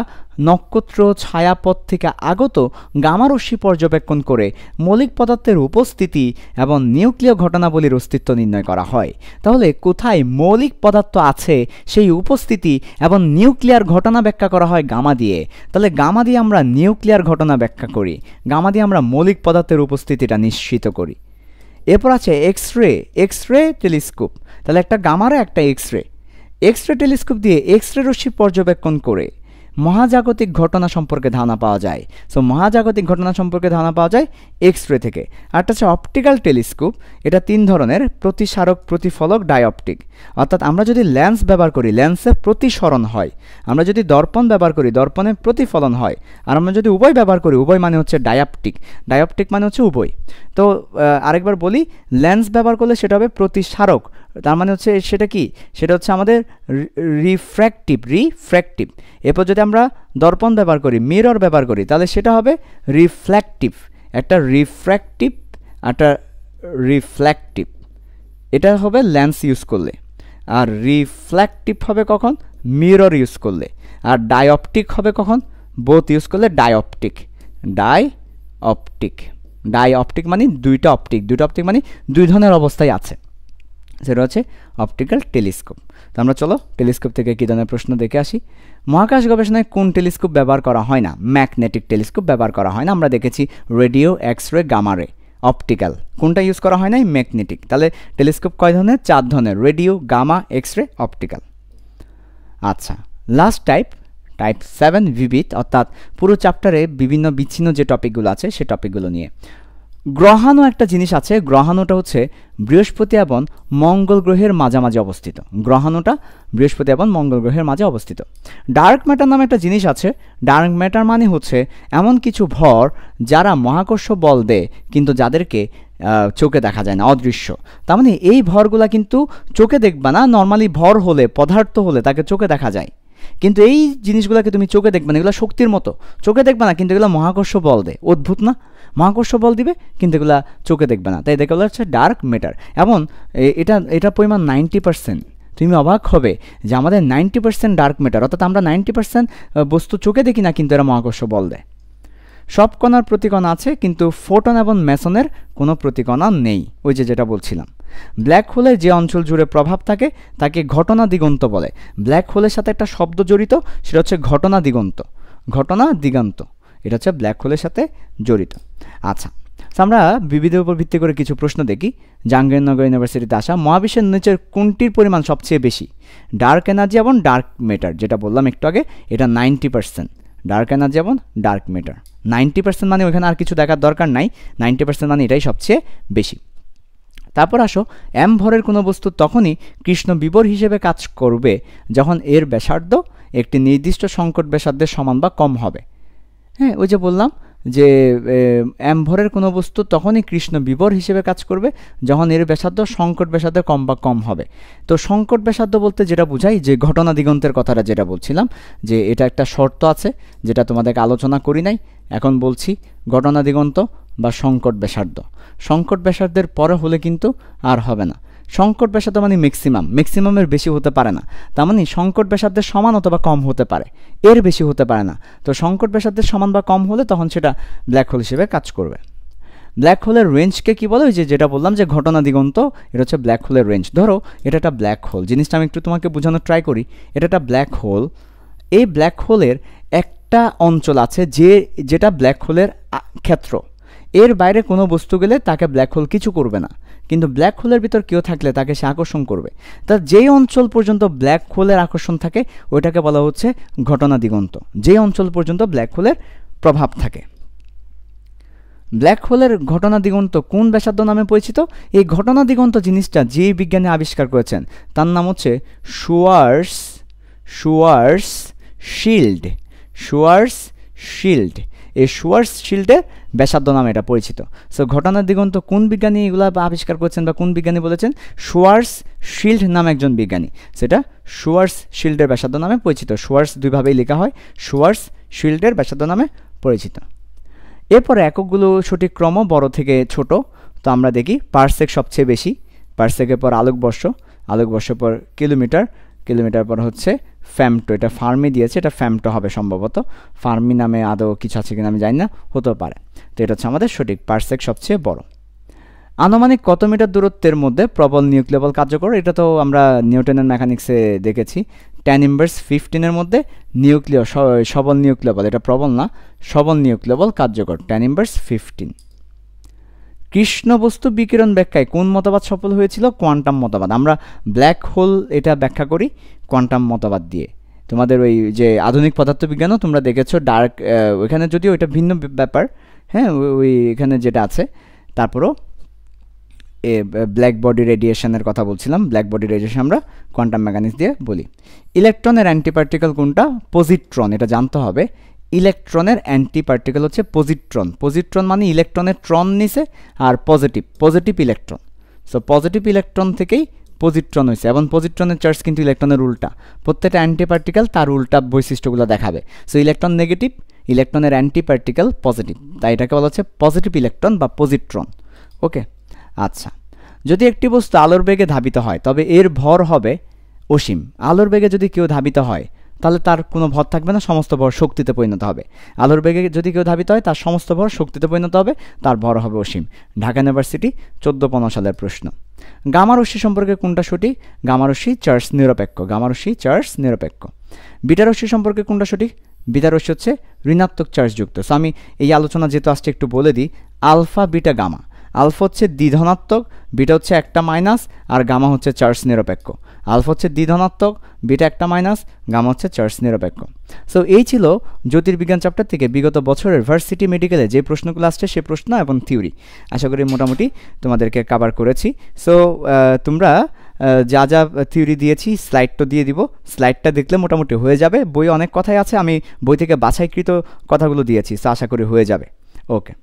নক্ষত্র ছায়াপথ থেকে আগত গামারশ্মি পর্যবেক্ষণ করে মৌলিক পদার্থের উপস্থিতি এবং নিউক্লিয় ঘটনাবলীর অস্তিত্ব নির্ণয় করা হয়। তাহলে কোথায় মৌলিক পদার্থ আছে সেই উপস্থিতি এবং নিউক্লিয়ার ঘটনা ব্যাখ্যা করা হয় গামা দিয়ে। তাহলে গামা দিয়ে আমরা নিউক্লিয়ার ঘটনা ব্যাখ্যা করি, গামা দিয়ে আমরা মৌলিক পদার্থের উপস্থিতিটা নিশ্চিত করি। এরপর আছে এক্স-রে টেলিস্কোপ। তাহলে একটা গামারে একটা এক্স-রে টেলিস্কোপ দিয়ে এক্স-রে রশ্মি পর্যবেক্ষণ করে মহাজাগতিক ঘটনা সম্পর্কে ধারণা পাওয়া যায়। সো মহাজাগতিক ঘটনা সম্পর্কে ধারণা পাওয়া যায় এক্স-রে থেকে। আরটা হচ্ছে অপটিক্যাল টেলিস্কোপ। এটা 3 ধরনের, প্রতিসারক, প্রতিফলক, ডায়োপটিক। অর্থাৎ আমরা যদি লেন্স ব্যবহার করি লেন্সে প্রতিসরণ হয়, আমরা যদি দর্পণ ব্যবহার করি দর্পণে প্রতিফলন হয়, আর আমরা যদি উভয় ব্যবহার করি উভয় মানে হচ্ছে ডায়োপটিক। ডায়োপটিক মানে হচ্ছে উভয়। তো আরেকবার বলি, লেন্স ব্যবহার করলে সেটা হবে প্রতিসারক, তার মানে হচ্ছে সেটা কি? সেটা হচ্ছে আমাদের রিফ্র্যাক্টিভ। এরপর যদি আমরা দর্পণ ব্যবহার করি, মিরর ব্যবহার করি, তাহলে সেটা হবে রিফ্লেকটিভ। একটা রিফ্র্যাক্টিভ, একটা রিফ্লেকটিভ, এটা হবে লেন্স ইউজ করলে। আর রিফ্লেকটিভ হবে কখন? মিরর ইউজ করলে। আর ডায়োপটিক হবে কখন? বোথ ইউজ করলে ডায়োপটিক। ডায়োপটিক মানে দুইটা অপটিক মানে 2 ধরনের অবস্থায় আছে, সেটা হচ্ছে অপটিক্যাল টেলিস্কোপ। তো আমরা চলো টেলিস্কোপ থেকে কী ধরনের প্রশ্ন দেখে আসি। মহাকাশ গবেষণায় কোন টেলিস্কোপ ব্যবহার করা হয় না? ম্যাগনেটিক টেলিস্কোপ ব্যবহার করা হয় না। আমরা দেখেছি রেডিও, এক্স-রে, গামা-রে। অপটিক্যাল কোনটা ইউজ করা হয় না? ম্যাগনেটিক। তাহলে টেলিস্কোপ কয় ধরনের? 4 ধরনের, রেডিও, গামা, এক্স-রে, অপটিক্যাল। আচ্ছা, লাস্ট টাইপ 7 বিবিধ, অর্থাৎ পুরো চ্যাপ্টারে বিভিন্ন বিচ্ছিন্ন যে টপিকগুলো আছে সে টপিকগুলো নিয়ে। গ্রহাণু একটা জিনিস আছে। গ্রহাণুটা হচ্ছে বৃহস্পতি এবং মঙ্গল গ্রহের মাঝামাঝি অবস্থিত। গ্রহাণুটা বৃহস্পতি এবং মঙ্গল গ্রহের মাঝে অবস্থিত। ডার্ক ম্যাটার নামে একটা জিনিস আছে। ডার্ক ম্যাটার মানে হচ্ছে এমন কিছু ভর যারা মহাকর্ষ বল দেয় কিন্তু যাদেরকে চোখে দেখা যায় না, অদৃশ্য। তার মানে এই ভরগুলা কিন্তু চোখে দেখবা না। নর্মালি ভর হলে, পদার্থ হলে তাকে চোখে দেখা যায়, কিন্তু এই জিনিসগুলোকে তুমি চোখে দেখবে না। এগুলো শক্তির মতো, চোখে দেখবে না, কিন্তু এগুলো মহাকর্ষ বল দেয়। অদ্ভুত না? মহাকর্ষ বল দিবে কিন্তু এগুলো চোখে দেখবে না, তাই দেখে হচ্ছে ডার্ক ম্যাটার। এবং এটার পরিমাণ 90%। তুমি অবাক হবে যে আমাদের 90% ডার্ক ম্যাটার, অর্থাৎ আমরা 90% বস্তু চোখে দেখি না, কিন্তু এরা মহাকর্ষ বল দেয়। সব কণার প্রতিকণা আছে, কিন্তু ফোটন এবং মেসনের কোনো প্রতিকণা নেই। ওই যেটা বলছিলাম, ব্ল্যাক হোলের যে অঞ্চল জুড়ে প্রভাব থাকে তাকে ঘটনা দিগন্ত বলে। ব্ল্যাক হোলের সাথে একটা শব্দ জড়িত, সেটা হচ্ছে ঘটনা দিগন্ত। এটা হচ্ছে ব্ল্যাক হোলের সাথে জড়িত। আচ্ছা, আমরা বিবিধের উপর ভিত্তি করে কিছু প্রশ্ন দেখি। জাহাঙ্গীরনগর ইউনিভার্সিটিতে আসা, মহাবিশ্বের নিচের কোনটির পরিমাণ সবচেয়ে বেশি? ডার্ক এনার্জি এবং ডার্ক ম্যাটার, যেটা বললাম একটু আগে, এটা 90%। ডার্ক এনার্জি এবং ডার্ক ম্যাটার 90% মানে ওইখানে আর কিছু দেখার দরকার নাই। 90% মানে এটাই সবচেয়ে বেশি। তারপর আসো, এম ভরের কোনো বস্তু তখনই কৃষ্ণ বিবর হিসেবে কাজ করবে যখন এর ব্যাসার্ধ একটি নির্দিষ্ট সংকট ব্যাসার্ধের সমান বা কম হবে। হ্যাঁ, ওই যে বললাম যে এম ভরের কোনো বস্তু তখনই কৃষ্ণ বিবর হিসেবে কাজ করবে যখন এর ব্যাসার্ধ সংকট ব্যাসার্ধে কম হবে। তো সংকট ব্যাসার্ধ বলতে যেটা বোঝাই, যে ঘটনা দিগন্তের কথাটা যেটা বলছিলাম, যে এটা একটা শর্ত আছে যেটা তোমাদেরকে আলোচনা করি নাই, এখন বলছি। ঘটনা দিগন্ত বা সংকট ব্যাসার্ধের পরে হলে কিন্তু আর হবে না। সংকট ব্যাসার্ধ মানে ম্যাক্সিমামের বেশি হতে পারে না। তার মানে সংকট ব্যাসার্ধের সমান অথবা কম হতে পারে, এর বেশি হতে পারে না। তো সংকট ব্যাসার্ধের সমান বা কম হলে তখন সেটা ব্ল্যাক হোল হিসেবে কাজ করবে। ব্ল্যাক হোলের রেঞ্জকে কি বলে, ওই যেটা বললাম যে ঘটনা দিগন্ত, এটা হচ্ছে ব্ল্যাক হোলের রেঞ্জ। ধরো এটা একটা ব্ল্যাক হোল, জিনিসটা আমি একটু তোমাকে বোঝানোর ট্রাই করি। এটা একটা ব্ল্যাক হোল, এই ব্ল্যাক হোলের একটা অঞ্চল আছে যেটা ব্ল্যাক হোলের ক্ষেত্র, এর বাইরে কোনো বস্তু গেলে তাকে ব্ল্যাক হোল কিছু করবে না, কিন্তু ব্ল্যাক হোলের ভিতর কেউ থাকলে তাকে সে আকর্ষণ করবে। তা যেই অঞ্চল পর্যন্ত ব্ল্যাক হোলের আকর্ষণ থাকে ওইটাকে বলা হচ্ছে ঘটনা দিগন্ত, যেই অঞ্চল পর্যন্ত ব্ল্যাক হোলের প্রভাব থাকে। ব্ল্যাক হোলের ঘটনা দিগন্ত কোন ব্যাসার্ধ নামে পরিচিত? এই ঘটনা দিগন্ত জিনিসটা যে বিজ্ঞানী আবিষ্কার করেছেন তার নাম হচ্ছে শুয়ার্স শিল্ড। এই শুয়ার্স শিল্ডের ব্যাসার্ধ নামে এটা পরিচিত। সো ঘটনা দিগন্ত কোন বিজ্ঞানী এগুলো আবিষ্কার করেছেন বা কোন বিজ্ঞানী বলেছেন? শুয়ার্স শিল্ড নামে একজন বিজ্ঞানী, সেটা শুয়ার্স শিল্ডের ব্যাসার্ধ নামে পরিচিত। শুয়ার্স দুইভাবেই লেখা হয়, শুয়ার্স শিল্ডের ব্যাসার্ধ নামে পরিচিত। এরপরে এককগুলো সঠিক ক্রম বড় থেকে ছোট। তো আমরা দেখি পারসেক সবচেয়ে বেশি, পারসেকের পর আলোকবর্ষ পর কিলোমিটার পর হচ্ছে ফ্যামটো, এটা ফার্মি দিয়েছে, এটা ফ্যামটো হবে সম্ভবত, ফার্মি নামে আদৌ কিছু আছে কিনা আমি জানি না, হতেও পারে। তো এটা হচ্ছে আমাদের সঠিক, পারসেক সবচেয়ে বড়। আনুমানিক কত মিটার দূরত্বের মধ্যে প্রবল নিউক্লিয় বল কার্যকর? এটা তো আমরা নিউটনের মেকানিক্সে দেখেছি, 10⁻15 মধ্যে সবল নিউক্লিয় বল, এটা প্রবল না, সবল নিউক্লিয় বল কার্যকর 10⁻15। কৃষ্ণ বস্তু বিকিরণ ব্যাখ্যায় কোন মতবাদ সফল হয়েছিল? কোয়ান্টাম মতবাদ। আমরা ব্ল্যাক হোল এটা ব্যাখ্যা করি কোয়ান্টাম মতবাদ দিয়ে। তোমাদের ওই যে আধুনিক পদার্থবিজ্ঞানও তোমরা দেখেছো, ডার্ক ওইখানে যদিও ওইটা ভিন্ন ব্যাপার, হ্যাঁ, ওই এখানে যেটা আছে। তারপরও ব্ল্যাক বডি রেডিয়েশনের কথা বলছিলাম, ব্ল্যাক বডি রেডিয়েশন আমরা কোয়ান্টাম মেকানিক্স দিয়ে বলি। ইলেকট্রনের অ্যান্টিপার্টিকেল কোনটা? পজিট্রন, এটা জানতে হবে। ইলেকট্রনের অ্যান্টিপার্টিকেল হচ্ছে পজিট্রন মানে ইলেকট্রনের ট্রন নিছে আর positive electron. So positive electron থেকেই পজিট্রন হয়েছে, এবং পজিট্রনের চার্জ কিন্তু ইলেকট্রনের উল্টা, প্রত্যেকটা অ্যান্টিপার্টিকেল তার উল্টা বৈশিষ্ট্যগুলো দেখাবে। সো ইলেকট্রন নেগেটিভ, ইলেকট্রনের অ্যান্টিপার্টিকেল পজিটিভ, তাই এটাকে বলা হচ্ছে পজিটিভ ইলেকট্রন বা পজিট্রন। ওকে, আচ্ছা, যদি একটি বস্তু আলোর বেগে ধাবিত হয় তবে এর ভর হবে অসীম। আলোর বেগে যদি কেউ ধাবিত হয় তাহলে তার কোনো ভর থাকবে না, সমস্ত ভর শক্তিতে পরিণত হবে। আলোর বেগে যদি কেউ ধাবিত হয় তার সমস্ত ভর শক্তিতে পরিণত হবে, তার ভর হবে অসীম। ঢাকা ইউনিভার্সিটি 1415 সালের প্রশ্ন। গামা রশ্মি সম্পর্কে কোনটা সঠিক? গামা রশ্মি চার্জ নিরপেক্ষ। বিটা রশ্মি সম্পর্কে কোনটা সঠিক? বিটা রশ্মি হচ্ছে ঋণাত্মক চার্জযুক্ত। সো আমি এই আলোচনা যেহেতু আসছে একটু বলে দিই, আলফা বিটা গামা। আলফা হচ্ছে দ্বিধনাত্মক, বিটা হচ্ছে একটা মাইনাস, আর গামা হচ্ছে চার্জ নিরপেক্ষ। আলফা হচ্ছে দ্বিধনাত্মক, বিটা একটা মাইনাস, গামা হচ্ছে চার্জ নিরপেক্ষ। সো এই ছিল জ্যোতির্বিজ্ঞান চ্যাপ্টার থেকে বিগত বছরের ভার্সিটি মেডিকেলে যে প্রশ্নগুলো আসছে সে প্রশ্ন এবং থিওরি আশা করি মোটামুটি তোমাদেরকে কভার করেছি। সো তোমরা যা থিওরি দিয়েছি স্লাইডটা দিয়ে দিব, স্লাইডটা দেখলে মোটামুটি হয়ে যাবে। বই অনেক কথাই আছে, আমি বই থেকে বাছাইকৃত কথাগুলো দিয়েছি, সো আশা করি হয়ে যাবে। ওকে।